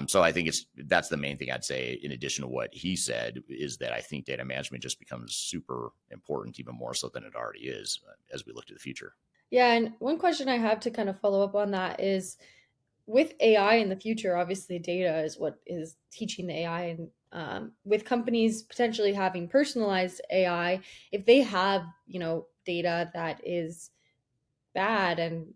So I think that's the main thing I'd say, in addition to what he said, is that I think data management just becomes super important, even more so than it already is, as we look to the future. Yeah, and one question I have to kind of follow up on that is, with AI in the future, obviously data is what is teaching the AI, and with companies potentially having personalized AI, if they have, data that is bad and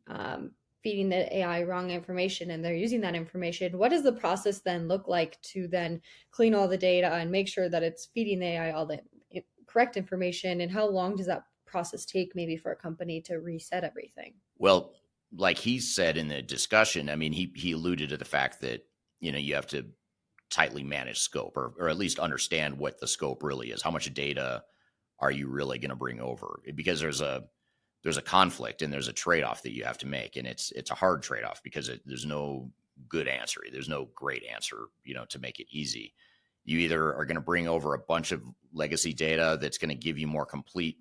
feeding the AI wrong information, and they're using that information, what does the process then look like to then clean all the data and make sure that it's feeding the AI all the correct information? And how long does that process take, maybe, for a company to reset everything? Well, like he said in the discussion, I mean, he alluded to the fact that, you have to tightly manage scope, or at least understand what the scope really is. How much data are you really going to bring over? Because there's there's a conflict and there's a trade-off that you have to make. And it's a hard trade-off because there's no good answer. There's no great answer, to make it easy. You either are going to bring over a bunch of legacy data that's going to give you more complete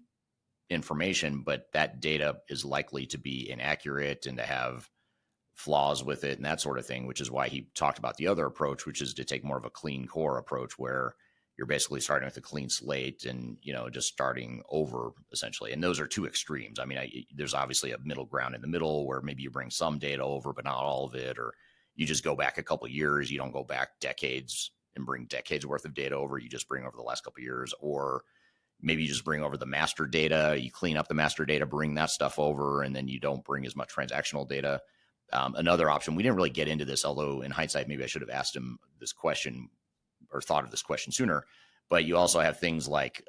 information, but that data is likely to be inaccurate and to have flaws with it and that sort of thing, which is why he talked about the other approach, which is to take more of a clean core approach where you're basically starting with a clean slate and, just starting over essentially. And those are two extremes. I mean, there's obviously a middle ground in the middle where maybe you bring some data over, but not all of it, or you just go back a couple of years. You don't go back decades and bring decades worth of data over. You just bring over the last couple of years, or maybe you just bring over the master data, you clean up the master data, bring that stuff over, and then you don't bring as much transactional data. Another option, we didn't really get into this, although in hindsight, maybe I should have asked him this question or thought of this question sooner, but you also have things like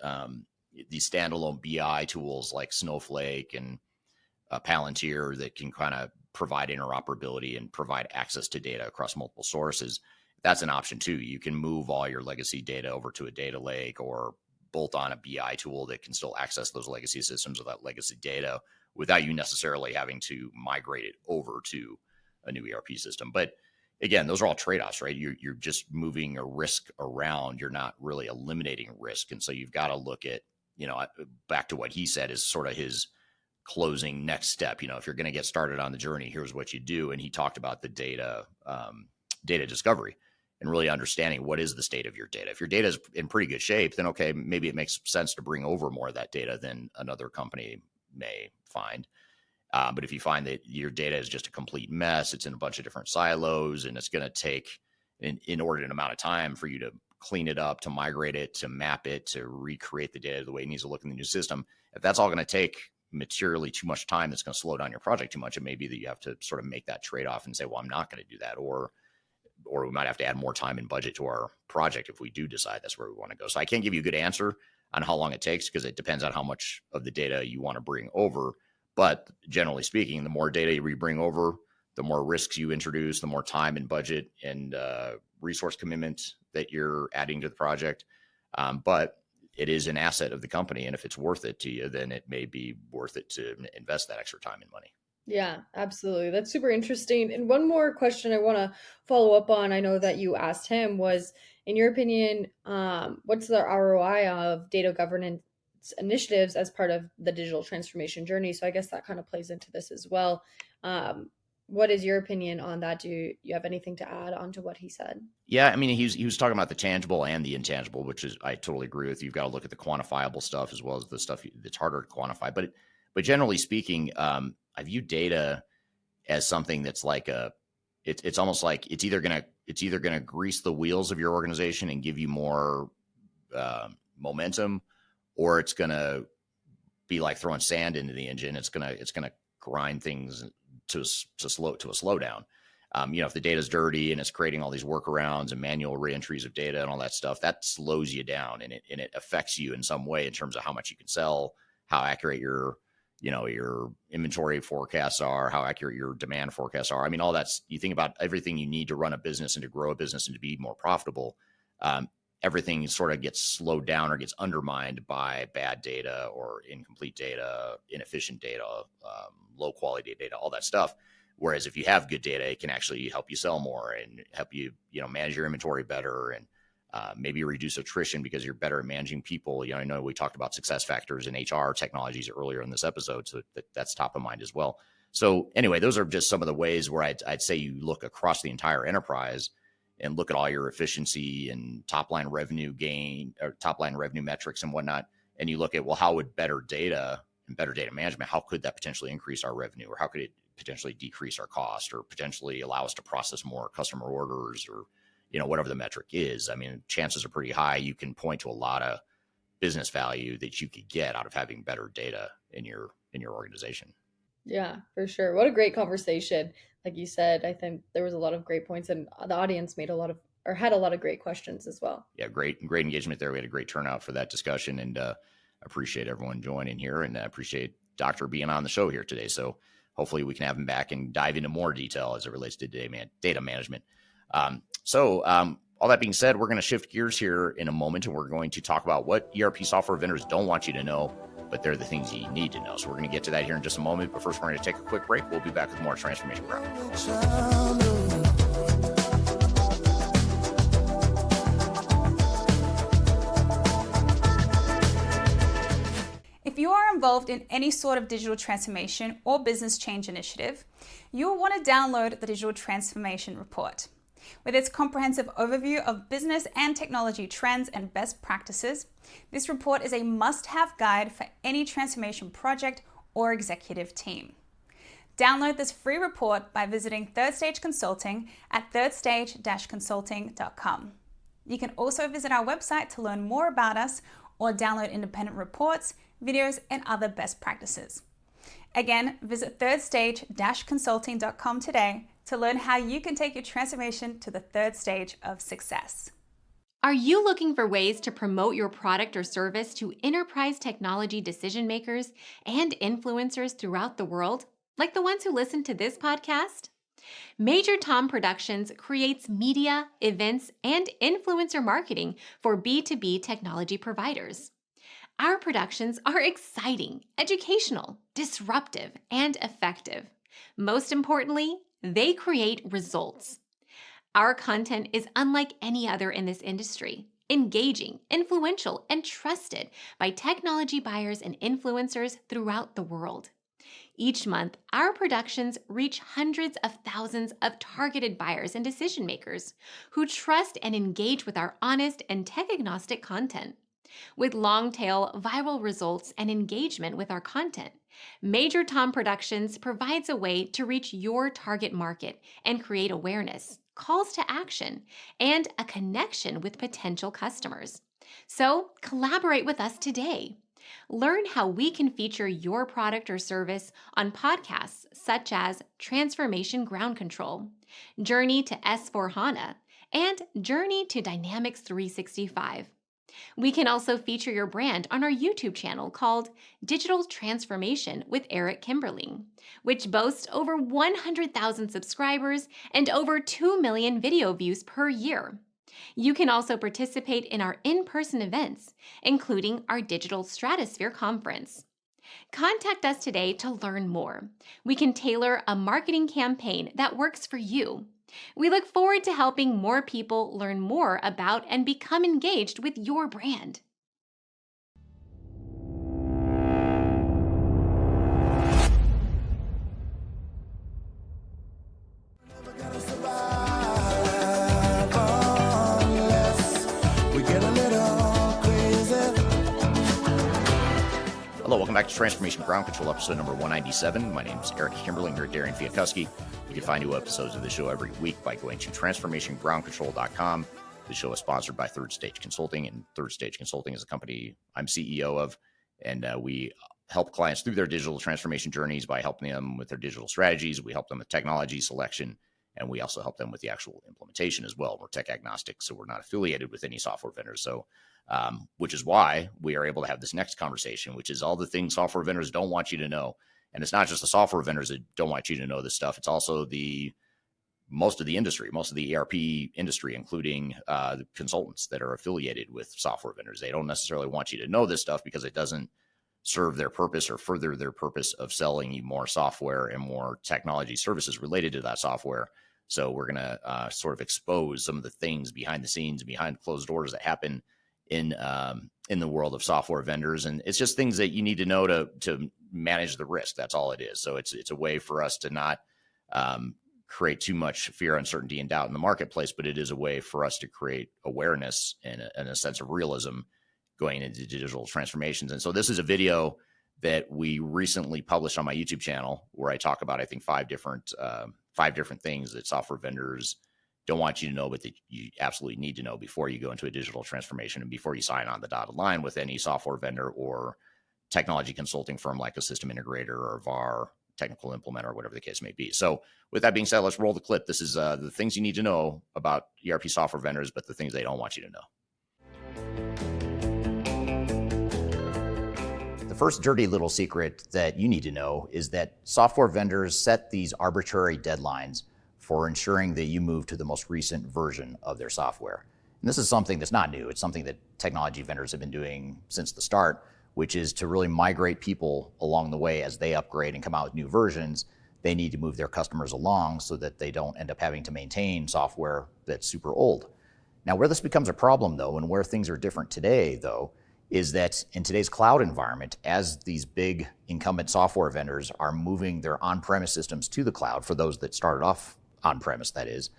these standalone BI tools like Snowflake and Palantir that can kind of provide interoperability and provide access to data across multiple sources. That's an option too. You can move all your legacy data over to a data lake or bolt on a BI tool that can still access those legacy systems with that legacy data without you necessarily having to migrate it over to a new ERP system. But again, those are all trade-offs, right? You're just moving a risk around. You're not really eliminating risk. And so you've got to look at, back to what he said is sort of his closing next step. If you're going to get started on the journey, here's what you do. And he talked about the data discovery and really understanding what is the state of your data. If your data is in pretty good shape, then okay, maybe it makes sense to bring over more of that data than another company may find. But if you find that your data is just a complete mess, it's in a bunch of different silos, and it's going to take an inordinate amount of time for you to clean it up, to migrate it, to map it, to recreate the data the way it needs to look in the new system, if that's all going to take materially too much time, that's going to slow down your project too much, it may be that you have to sort of make that trade-off and say, well, I'm not going to do that, or we might have to add more time and budget to our project if we do decide that's where we want to go. So I can't give you a good answer on how long it takes because it depends on how much of the data you want to bring over. But generally speaking, the more data you bring over, the more risks you introduce, the more time and budget and resource commitment that you're adding to the project. But it is an asset of the company. And if it's worth it to you, then it may be worth it to invest that extra time and money. Yeah, absolutely. That's super interesting. And one more question I want to follow up on, I know that you asked him, was, in your opinion, what's the ROI of data governance initiatives as part of the digital transformation journey? So I guess that kind of plays into this as well. What is your opinion on that? Do you have anything to add on to what he said? Yeah, I mean, he was talking about the tangible and the intangible, which is, I totally agree with you. You've got to look at the quantifiable stuff as well as the stuff that's harder to quantify. But generally speaking, I view data as something that's like it's almost like it's either gonna grease the wheels of your organization and give you more momentum, or it's gonna be like throwing sand into the engine. It's gonna grind things to a slowdown. If the data is dirty and it's creating all these workarounds and manual reentries of data and all that stuff, that slows you down and it affects you in some way in terms of how much you can sell, how accurate your inventory forecasts are, how accurate your demand forecasts are. I mean, all that's, you think about everything you need to run a business and to grow a business and to be more profitable. Everything sort of gets slowed down or gets undermined by bad data or incomplete data, inefficient data, low quality data, all that stuff. Whereas if you have good data, it can actually help you sell more and help you, manage your inventory better and maybe reduce attrition because you're better at managing people. I know we talked about SuccessFactors and HR technologies earlier in this episode, so that's top of mind as well. So anyway, those are just some of the ways where I'd say you look across the entire enterprise and look at all your efficiency and top line revenue gain or top line revenue metrics and whatnot. And you look at, well, how would better data and better data management, how could that potentially increase our revenue, or how could it potentially decrease our cost, or potentially allow us to process more customer orders, or whatever the metric is. I mean, chances are pretty high you can point to a lot of business value that you could get out of having better data in your organization. Yeah, for sure. What a great conversation. Like you said, I think there was a lot of great points, and the audience had a lot of great questions as well. Yeah, great engagement there. We had a great turnout for that discussion, and I appreciate everyone joining here, and I appreciate Doctor being on the show here today. So hopefully we can have him back and dive into more detail as it relates to data management. All that being said, we're going to shift gears here in a moment, and we're going to talk about what ERP software vendors don't want you to know but they're the things you need to know. So we're going to get to that here in just a moment. But first, we're going to take a quick break. We'll be back with more Transformation Ground Control. If you are involved in any sort of digital transformation or business change initiative, you'll want to download the Digital Transformation Report. With its comprehensive overview of business and technology trends and best practices, this report is a must-have guide for any transformation project or executive team. Download this free report by visiting Third Stage Consulting at thirdstage-consulting.com. You can also visit our website to learn more about us or download independent reports, videos, and other best practices. Again, visit thirdstage-consulting.com today to learn how you can take your transformation to the third stage of success. Are you looking for ways to promote your product or service to enterprise technology decision makers and influencers throughout the world, like the ones who listen to this podcast? Major Tom Productions creates media, events, and influencer marketing for B2B technology providers. Our productions are exciting, educational, disruptive, and effective. Most importantly, they create results. Our content is unlike any other in this industry, engaging, influential, and trusted by technology buyers and influencers throughout the world. Each month, our productions reach hundreds of thousands of targeted buyers and decision makers who trust and engage with our honest and tech-agnostic content. With long-tail viral results and engagement with our content, Major Tom Productions provides a way to reach your target market and create awareness, calls to action, and a connection with potential customers. So collaborate with us today. Learn how we can feature your product or service on podcasts such as Transformation Ground Control, Journey to S/4HANA, and Journey to Dynamics 365. We can also feature your brand on our YouTube channel called Digital Transformation with Eric Kimberling, which boasts over 100,000 subscribers and over 2 million video views per year. You can also participate in our in-person events, including our Digital Stratosphere Conference. Contact us today to learn more. We can tailor a marketing campaign that works for you. We look forward to helping more people learn more about and become engaged with your brand. Hello, welcome back to Transformation Ground Control, episode number 197. My name is Eric Kimberling here at Darian Chwialkowski. You can find new episodes of the show every week by going to transformationgroundcontrol.com. The show is sponsored by Third Stage Consulting, and Third Stage Consulting is a company I'm CEO of, and we help clients through their digital transformation journeys by helping them with their digital strategies. We help them with technology selection, and we also help them with the actual implementation as well. We're tech agnostic, so we're not affiliated with any software vendors. So which is why we are able to have this next conversation, which is all the things software vendors don't want you to know. And it's not just the software vendors that don't want you to know this stuff. It's also most of the industry, most of the ERP industry, including the consultants that are affiliated with software vendors. They don't necessarily want you to know this stuff because it doesn't serve their purpose or further their purpose of selling you more software and more technology services related to that software. So we're going to sort of expose some of the things behind the scenes, behind closed doors that happen in the world of software vendors. And it's just things that you need to know to manage the risk. That's all it is. So it's a way for us to not create too much fear, uncertainty, and doubt in the marketplace, but it is a way for us to create awareness and a sense of realism going into digital transformations. And so this is a video that we recently published on my YouTube channel where I talk about, I think, five different things that software vendors don't want you to know, but that you absolutely need to know before you go into a digital transformation and before you sign on the dotted line with any software vendor or technology consulting firm like a system integrator or VAR, technical implementer, or whatever the case may be. So with that being said, let's roll the clip. This is the things you need to know about ERP software vendors, but the things they don't want you to know. The first dirty little secret that you need to know is that software vendors set these arbitrary deadlines for ensuring that you move to the most recent version of their software. And this is something that's not new. It's something that technology vendors have been doing since the start. which is to really migrate people along the way as they upgrade and come out with new versions. They need to move their customers along so that they don't end up having to maintain software that's super old. Now, where this becomes a problem, though, and where things are different today, though, is that in today's cloud environment, as these big incumbent software vendors are moving their on-premise systems to the cloud, for those that started off on-premise, that is,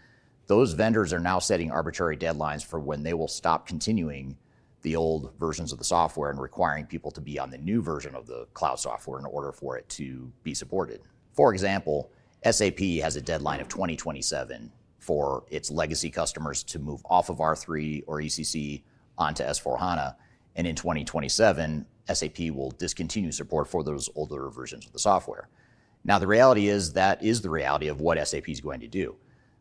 those vendors are now setting arbitrary deadlines for when they will stop continuing the old versions of the software and requiring people to be on the new version of the cloud software in order for it to be supported. For example, SAP has a deadline of 2027 for its legacy customers to move off of R3 or ECC onto S4HANA. And in 2027, SAP will discontinue support for those older versions of the software. Now, the reality is that is the reality of what SAP is going to do.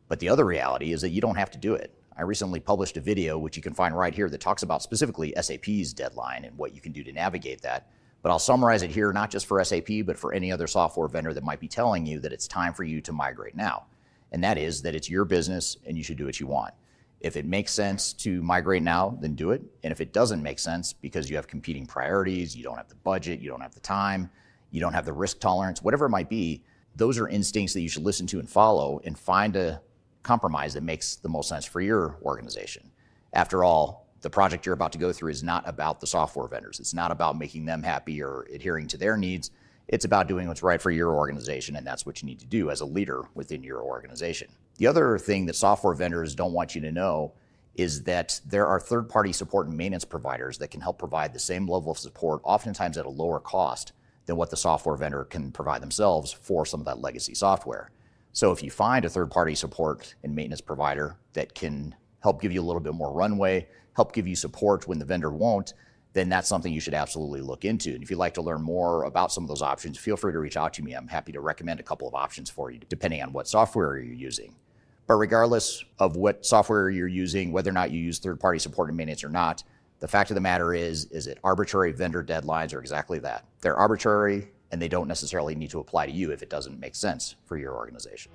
But the other reality is that you don't have to do it. I recently published a video, which you can find right here, that talks about specifically SAP's deadline and what you can do to navigate that. But I'll summarize it here, not just for SAP, but for any other software vendor that might be telling you that it's time for you to migrate now. And that is that it's your business and you should do what you want. If it makes sense to migrate now, then do it. And if it doesn't make sense because you have competing priorities, you don't have the budget, you don't have the time, you don't have the risk tolerance, whatever it might be, those are instincts that you should listen to and follow and find a compromise that makes the most sense for your organization. After all, the project you're about to go through is not about the software vendors. It's not about making them happy or adhering to their needs. It's about doing what's right for your organization, and that's what you need to do as a leader within your organization. The other thing that software vendors don't want you to know is that there are third-party support and maintenance providers that can help provide the same level of support, oftentimes at a lower cost than what the software vendor can provide themselves for some of that legacy software. So if you find a third-party support and maintenance provider that can help give you a little bit more runway, help give you support when the vendor won't, then that's something you should absolutely look into. And if you'd like to learn more about some of those options, feel free to reach out to me. I'm happy to recommend a couple of options for you, depending on what software you're using. But regardless of what software you're using, whether or not you use third-party support and maintenance or not, the fact of the matter is that arbitrary vendor deadlines are exactly that. They're arbitrary, and they don't necessarily need to apply to you if it doesn't make sense for your organization.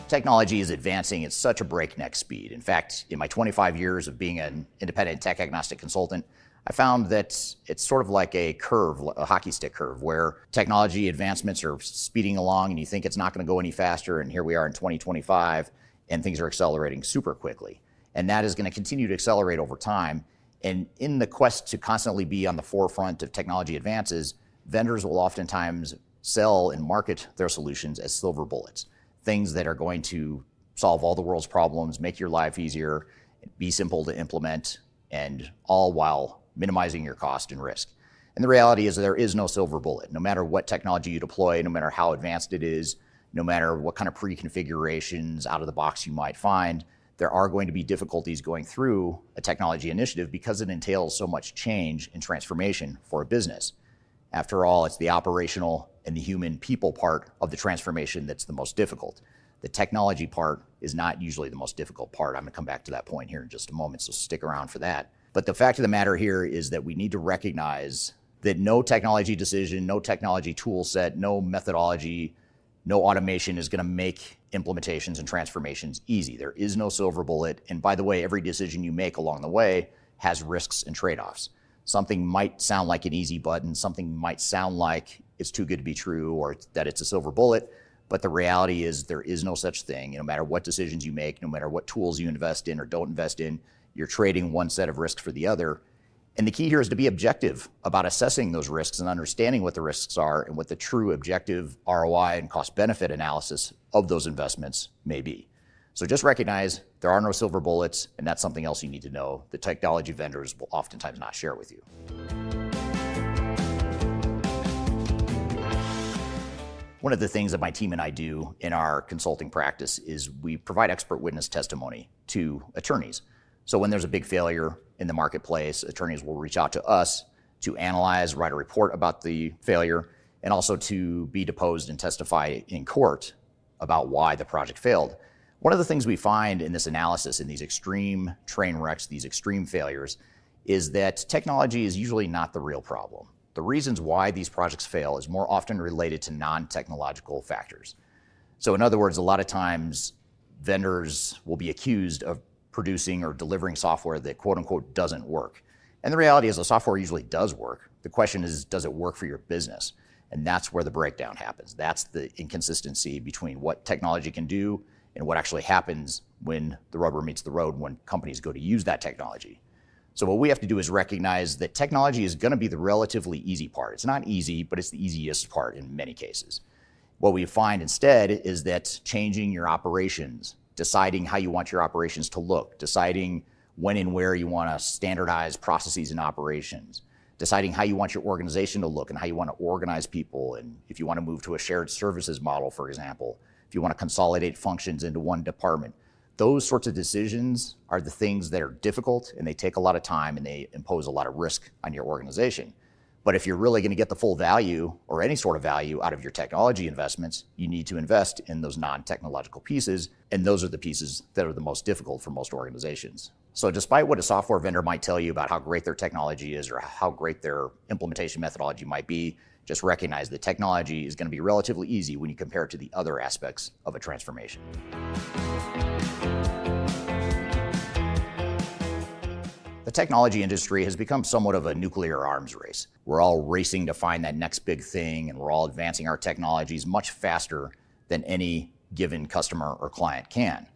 Technology is advancing at such a breakneck speed. In fact, in my 25 years of being an independent tech agnostic consultant, I found that it's sort of like a curve, a hockey stick curve, where technology advancements are speeding along and you think it's not going to go any faster, and here we are in 2025, and things are accelerating super quickly. And that is going to continue to accelerate over time. And in the quest to constantly be on the forefront of technology advances, vendors will oftentimes sell and market their solutions as silver bullets, things that are going to solve all the world's problems, make your life easier, be simple to implement, and all while minimizing your cost and risk. And the reality is that there is no silver bullet. No matter what technology you deploy, no matter how advanced it is, no matter what kind of pre-configurations out of the box you might find, there are going to be difficulties going through a technology initiative because it entails so much change and transformation for a business. After all, it's the operational and the human people part of the transformation that's the most difficult. The technology part is not usually the most difficult part. I'm going to come back to that point here in just a moment, so stick around for that. But the fact of the matter here is that we need to recognize that no technology decision, no technology tool set, no methodology, no automation is going to make implementations and transformations easy. There is no silver bullet. And by the way, every decision you make along the way has risks and trade-offs. Something might sound like an easy button, something might sound like it's too good to be true or that it's a silver bullet, but the reality is there is no such thing. No matter what decisions you make, no matter what tools you invest in or don't invest in, you're trading one set of risks for the other. And the key here is to be objective about assessing those risks and understanding what the risks are and what the true objective ROI and cost-benefit analysis of those investments may be. So just recognize there are no silver bullets, and that's something else you need to know that technology vendors will oftentimes not share with you. One of the things that my team and I do in our consulting practice is we provide expert witness testimony to attorneys. So when there's a big failure in the marketplace, attorneys will reach out to us to analyze, write a report about the failure, and also to be deposed and testify in court about why the project failed. One of the things we find in this analysis, in these extreme train wrecks, these extreme failures, is that technology is usually not the real problem. The reasons why these projects fail is more often related to non-technological factors. So in other words, a lot of times vendors will be accused of producing or delivering software that quote unquote doesn't work. And the reality is the software usually does work. The question is, does it work for your business? And that's where the breakdown happens. That's the inconsistency between what technology can do and what actually happens when the rubber meets the road, when companies go to use that technology. So what we have to do is recognize that technology is going to be the relatively easy part. It's not easy, but it's the easiest part in many cases. What we find instead is that changing your operations, deciding how you want your operations to look, deciding when and where you want to standardize processes and operations, deciding how you want your organization to look and how you want to organize people, and if you want to move to a shared services model, for example, if you want to consolidate functions into one department. Those sorts of decisions are the things that are difficult, and they take a lot of time, and they impose a lot of risk on your organization. But if you're really going to get the full value or any sort of value out of your technology investments, you need to invest in those non-technological pieces, and those are the pieces that are the most difficult for most organizations. So despite what a software vendor might tell you about how great their technology is or how great their implementation methodology might be, just recognize that technology is going to be relatively easy when you compare it to the other aspects of a transformation. The technology industry has become somewhat of a nuclear arms race. We're all racing to find that next big thing, and we're all advancing our technologies much faster than any given customer or client can.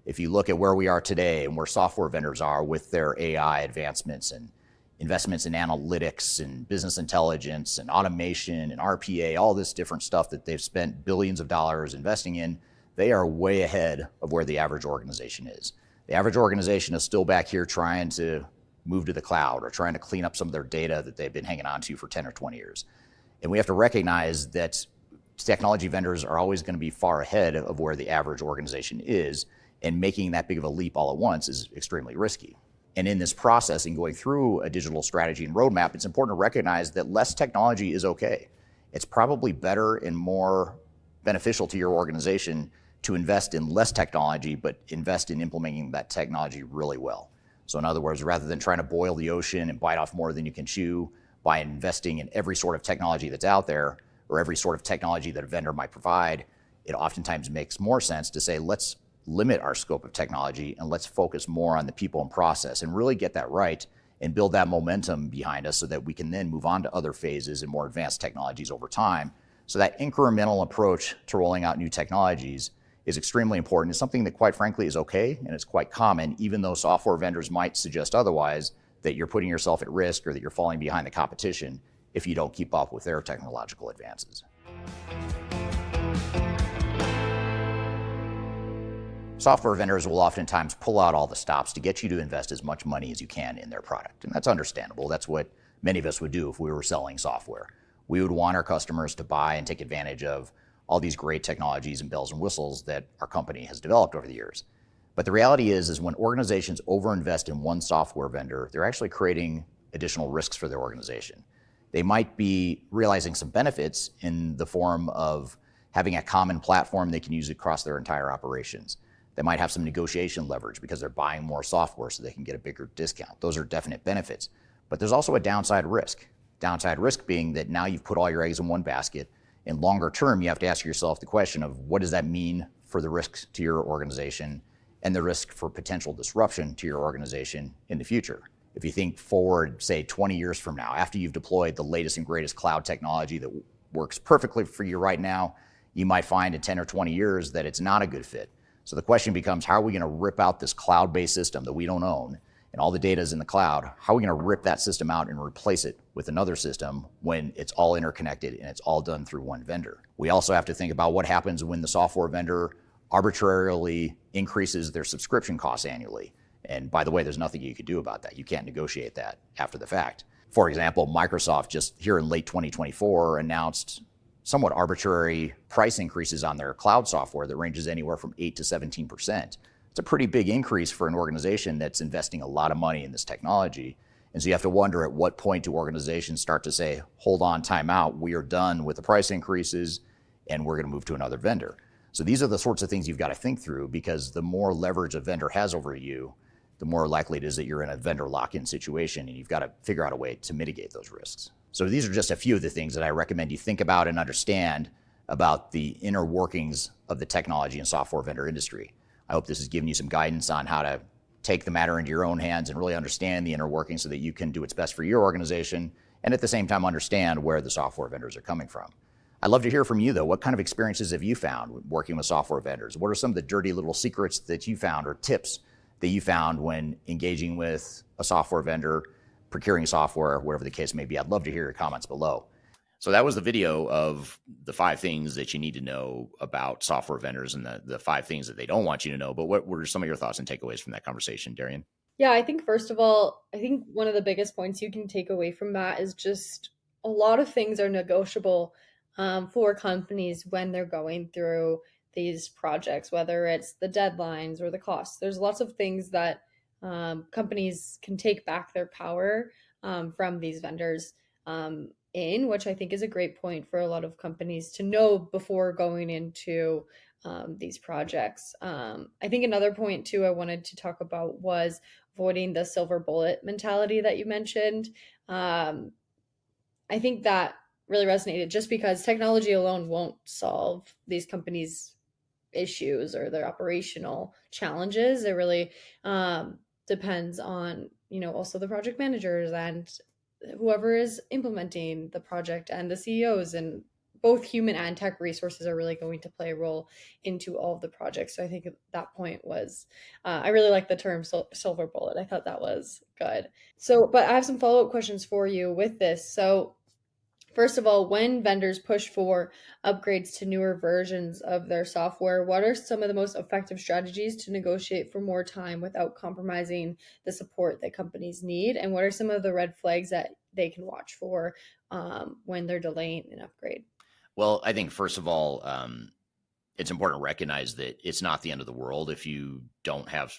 If you look at where we are today and where software vendors are with their AI advancements and investments in analytics and business intelligence and automation and RPA, all this different stuff that they've spent billions of dollars investing in, they are way ahead of where the average organization is. The average organization is still back here trying to move to the cloud or trying to clean up some of their data that they've been hanging on to for 10 or 20 years. And we have to recognize that technology vendors are always going to be far ahead of where the average organization is, and making that big of a leap all at once is extremely risky. And in this process, in going through a digital strategy and roadmap, it's important to recognize that less technology is okay. It's probably better and more beneficial to your organization to invest in less technology, but invest in implementing that technology really well. So in other words, rather than trying to boil the ocean and bite off more than you can chew by investing in every sort of technology that's out there or every sort of technology that a vendor might provide, it oftentimes makes more sense to say, let's limit our scope of technology and let's focus more on the people and process and really get that right and build that momentum behind us so that we can then move on to other phases and more advanced technologies over time. So that incremental approach to rolling out new technologies is extremely important. It's something that, quite frankly, is okay, and it's quite common, even though software vendors might suggest otherwise, that you're putting yourself at risk or that you're falling behind the competition if you don't keep up with their technological advances. Software vendors will oftentimes pull out all the stops to get you to invest as much money as you can in their product, and that's understandable. That's what many of us would do if we were selling software. We would want our customers to buy and take advantage of all these great technologies and bells and whistles that our company has developed over the years. But the reality is when organizations overinvest in one software vendor, they're actually creating additional risks for their organization. They might be realizing some benefits in the form of having a common platform they can use across their entire operations. They might have some negotiation leverage because they're buying more software so they can get a bigger discount. Those are definite benefits. But there's also a downside risk. Downside risk being that now you've put all your eggs in one basket. In longer term, you have to ask yourself the question of what does that mean for the risks to your organization and the risk for potential disruption to your organization in the future. If you think forward, say 20 years from now, after you've deployed the latest and greatest cloud technology that works perfectly for you right now, you might find in 10 or 20 years that it's not a good fit. So the question becomes, how are we going to rip out this cloud-based system that we don't own and all the data is in the cloud? How are we going to rip that system out and replace it with another system when it's all interconnected and it's all done through one vendor? We also have to think about what happens when the software vendor arbitrarily increases their subscription costs annually. And by the way, there's nothing you can do about that. You can't negotiate that after the fact. For example, Microsoft just here in late 2024 announced somewhat arbitrary price increases on their cloud software that ranges anywhere from 8 to 17%. It's a pretty big increase for an organization that's investing a lot of money in this technology. And so you have to wonder at what point do organizations start to say, hold on, time out, we are done with the price increases and we're going to move to another vendor. So these are the sorts of things you've got to think through, because the more leverage a vendor has over you, the more likely it is that you're in a vendor lock-in situation, and you've got to figure out a way to mitigate those risks. So these are just a few of the things that I recommend you think about and understand about the inner workings of the technology and software vendor industry. I hope this has given you some guidance on how to take the matter into your own hands and really understand the inner workings so that you can do what's best for your organization, and at the same time understand where the software vendors are coming from. I'd love to hear from you, though. What kind of experiences have you found working with software vendors? What are some of the dirty little secrets that you found or tips that you found when engaging with a software vendor, procuring software, whatever the case may be? I'd love to hear your comments below. So that was the video of the 5 things that you need to know about software vendors and the 5 things that they don't want you to know. But what were some of your thoughts and takeaways from that conversation, Darian? Yeah, I think first of all, I think one of the biggest points you can take away from that is just a lot of things are negotiable for companies when they're going through these projects, whether it's the deadlines or the costs. There's lots of things that companies can take back their power from these vendors which I think is a great point for a lot of companies to know before going into these projects. I think another point too I wanted to talk about was avoiding the silver bullet mentality that you mentioned. I think that really resonated just because technology alone won't solve these companies' issues or their operational challenges. It really depends on, also the project managers and whoever is implementing the project and the CEOs, and both human and tech resources are really going to play a role into all of the projects. So I think that point was, I really like the term silver bullet. I thought that was good. So, but I have some follow-up questions for you with this. So first of all, when vendors push for upgrades to newer versions of their software, what are some of the most effective strategies to negotiate for more time without compromising the support that companies need? And what are some of the red flags that they can watch for when they're delaying an upgrade? Well, I think first of all, it's important to recognize that it's not the end of the world if you don't have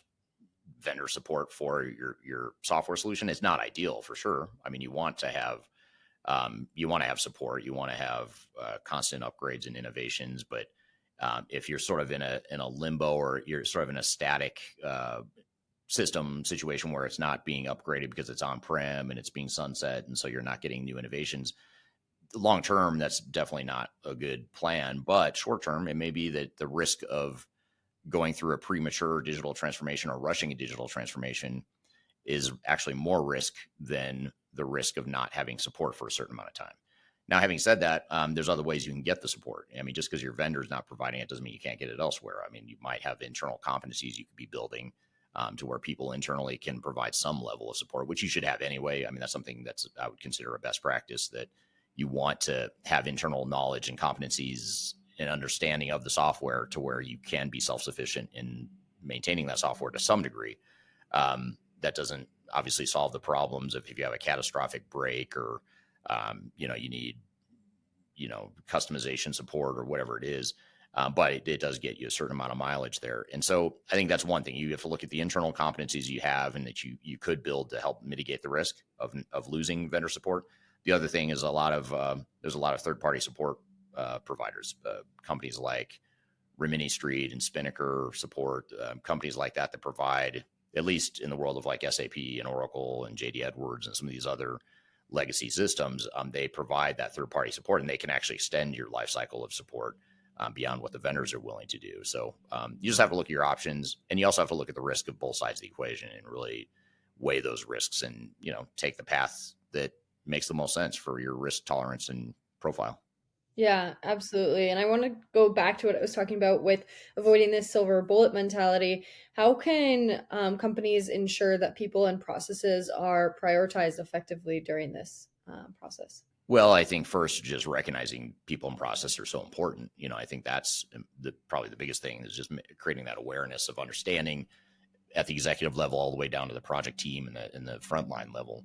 vendor support for your software solution. It's not ideal for sure. I mean, you want to have support, you want to have constant upgrades and innovations, but if you're sort of in a limbo, or you're sort of in a static system situation where it's not being upgraded because it's on-prem and it's being sunset, and so you're not getting new innovations, long term, that's definitely not a good plan. But short term, it may be that the risk of going through a premature digital transformation or rushing a digital transformation is actually more risk than the risk of not having support for a certain amount of time. Now, having said that, there's other ways you can get the support. I mean, just because your vendor is not providing it doesn't mean you can't get it elsewhere. I mean, you might have internal competencies you could be building to where people internally can provide some level of support, which you should have anyway. I mean, that's something I would consider a best practice, that you want to have internal knowledge and competencies and understanding of the software to where you can be self-sufficient in maintaining that software to some degree. That doesn't obviously solve the problems if you have a catastrophic break, or you need customization support or whatever it is, but it does get you a certain amount of mileage there. And so I think that's one thing. You have to look at the internal competencies you have and that you could build to help mitigate the risk of losing vendor support. The other thing is there's a lot of third-party support providers, companies like Rimini Street and Spinnaker support, companies like that provide, at least in the world of like SAP and Oracle and JD Edwards and some of these other legacy systems, they provide that third-party support, and they can actually extend your life cycle of support beyond what the vendors are willing to do. So you just have to look at your options, and you also have to look at the risk of both sides of the equation and really weigh those risks and, take the path that makes the most sense for your risk tolerance and profile. Yeah, absolutely. And I want to go back to what I was talking about with avoiding this silver bullet mentality. How can companies ensure that people and processes are prioritized effectively during this process? Well, I think first, just recognizing people and process are so important. I think that's probably the biggest thing, is just creating that awareness of understanding at the executive level all the way down to the project team and the frontline level,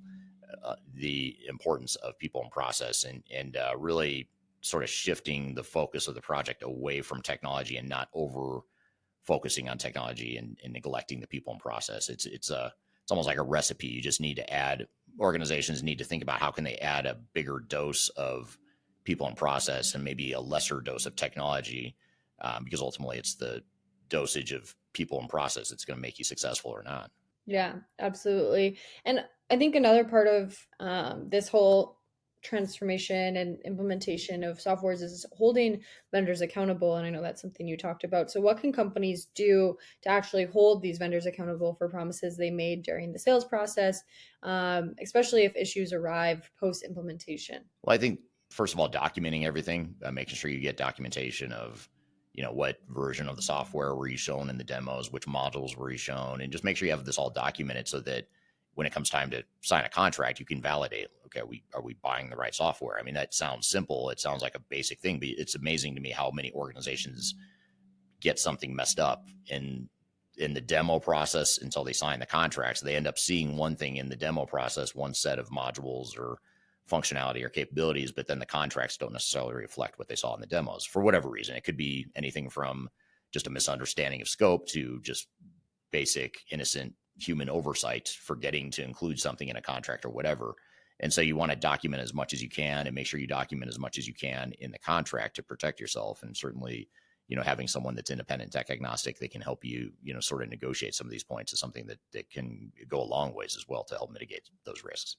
the importance of people and process, and really sort of shifting the focus of the project away from technology and not over focusing on technology and neglecting the people and process. It's almost like a recipe. You just need to add, organizations need to think about how can they add a bigger dose of people and process and maybe a lesser dose of technology, because ultimately it's the dosage of people and process that's going to make you successful or not. Yeah, absolutely. And I think another part of this whole transformation and implementation of softwares is holding vendors accountable. And I know that's something you talked about. So what can companies do to actually hold these vendors accountable for promises they made during the sales process, especially if issues arrive post-implementation? Well, I think, first of all, documenting everything, making sure you get documentation of, what version of the software were you shown in the demos, which modules were you shown, and just make sure you have this all documented so that when it comes time to sign a contract, you can validate, okay, are we buying the right software? I mean, that sounds simple. It sounds like a basic thing, but it's amazing to me how many organizations get something messed up in the demo process until they sign the contracts. They end up seeing one thing in the demo process, one set of modules or functionality or capabilities, but then the contracts don't necessarily reflect what they saw in the demos for whatever reason. It could be anything from just a misunderstanding of scope to just basic innocent human oversight, forgetting to include something in a contract or whatever. And so you want to document as much as you can and make sure you document as much as you can in the contract to protect yourself. And certainly, having someone that's independent, tech agnostic, that can help you, sort of negotiate some of these points is something that can go a long ways as well to help mitigate those risks.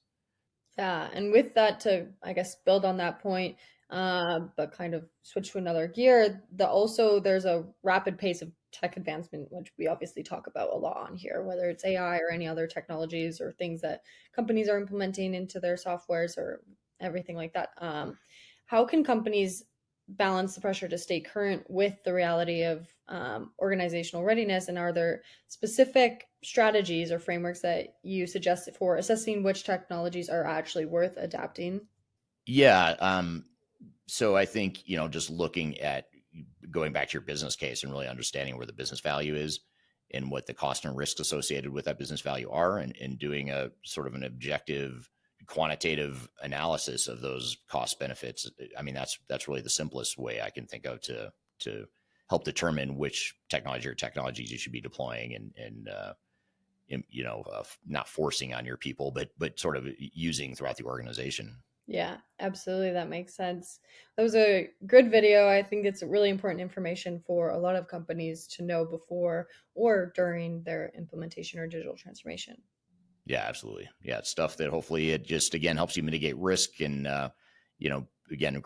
Yeah. And with that, to, I guess, build on that point, but kind of switch to another gear, there's a rapid pace of tech advancement, which we obviously talk about a lot on here, whether it's AI or any other technologies or things that companies are implementing into their softwares or everything like that. How can companies balance the pressure to stay current with the reality of organizational readiness? And are there specific strategies or frameworks that you suggest for assessing which technologies are actually worth adapting? Yeah. So I think, just looking at going back to your business case and really understanding where the business value is and what the cost and risks associated with that business value are, and doing a sort of an objective quantitative analysis of those cost benefits. I mean, that's really the simplest way I can think of to help determine which technology or technologies you should be deploying and not forcing on your people, but sort of using throughout the organization. Yeah, absolutely. That makes sense. That was a good video. I think it's really important information for a lot of companies to know before or during their implementation or digital transformation. Yeah, absolutely. Yeah, it's stuff that hopefully it just, again, helps you mitigate risk and, again,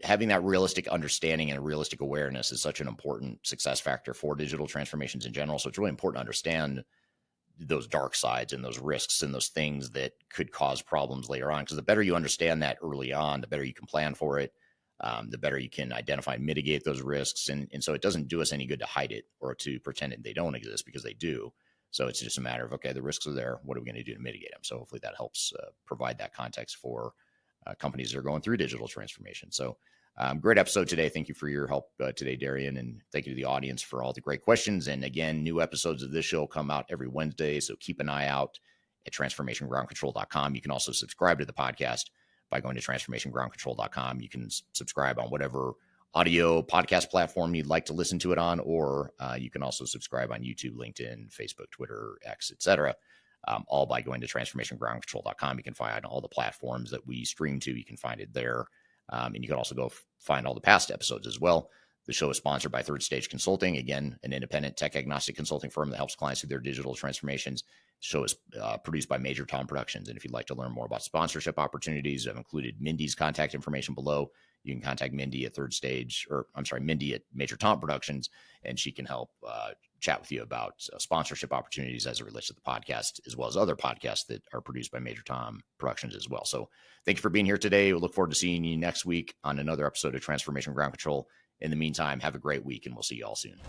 having that realistic understanding and realistic awareness is such an important success factor for digital transformations in general. So it's really important to understand those dark sides and those risks and those things that could cause problems later on. Because the better you understand that early on, the better you can plan for it, the better you can identify and mitigate those risks. And so it doesn't do us any good to hide it or to pretend that they don't exist, because they do. So it's just a matter of, okay, the risks are there. What are we going to do to mitigate them? So hopefully that helps provide that context for companies that are going through digital transformation. So great episode today. Thank you for your help today, Darian. And thank you to the audience for all the great questions. And again, new episodes of this show come out every Wednesday. So keep an eye out at transformationgroundcontrol.com. You can also subscribe to the podcast by going to transformationgroundcontrol.com. You can subscribe on whatever audio podcast platform you'd like to listen to it on, or you can also subscribe on YouTube, LinkedIn, Facebook, Twitter, X, etc. All by going to transformationgroundcontrol.com. You can find all the platforms that we stream to. You can find it there. And you can also go find all the past episodes as well. The show is sponsored by Third Stage Consulting, again, an independent tech agnostic consulting firm that helps clients through their digital transformations. The show is produced by Major Tom Productions. And if you'd like to learn more about sponsorship opportunities, I've included Mindy's contact information below. You can contact Mindy at Mindy at Major Tom Productions, and she can help chat with you about sponsorship opportunities as it relates to the podcast, as well as other podcasts that are produced by Major Tom Productions as well. So thank you for being here today. We look forward to seeing you next week on another episode of Transformation Ground Control. In the meantime, have a great week, and we'll see you all soon.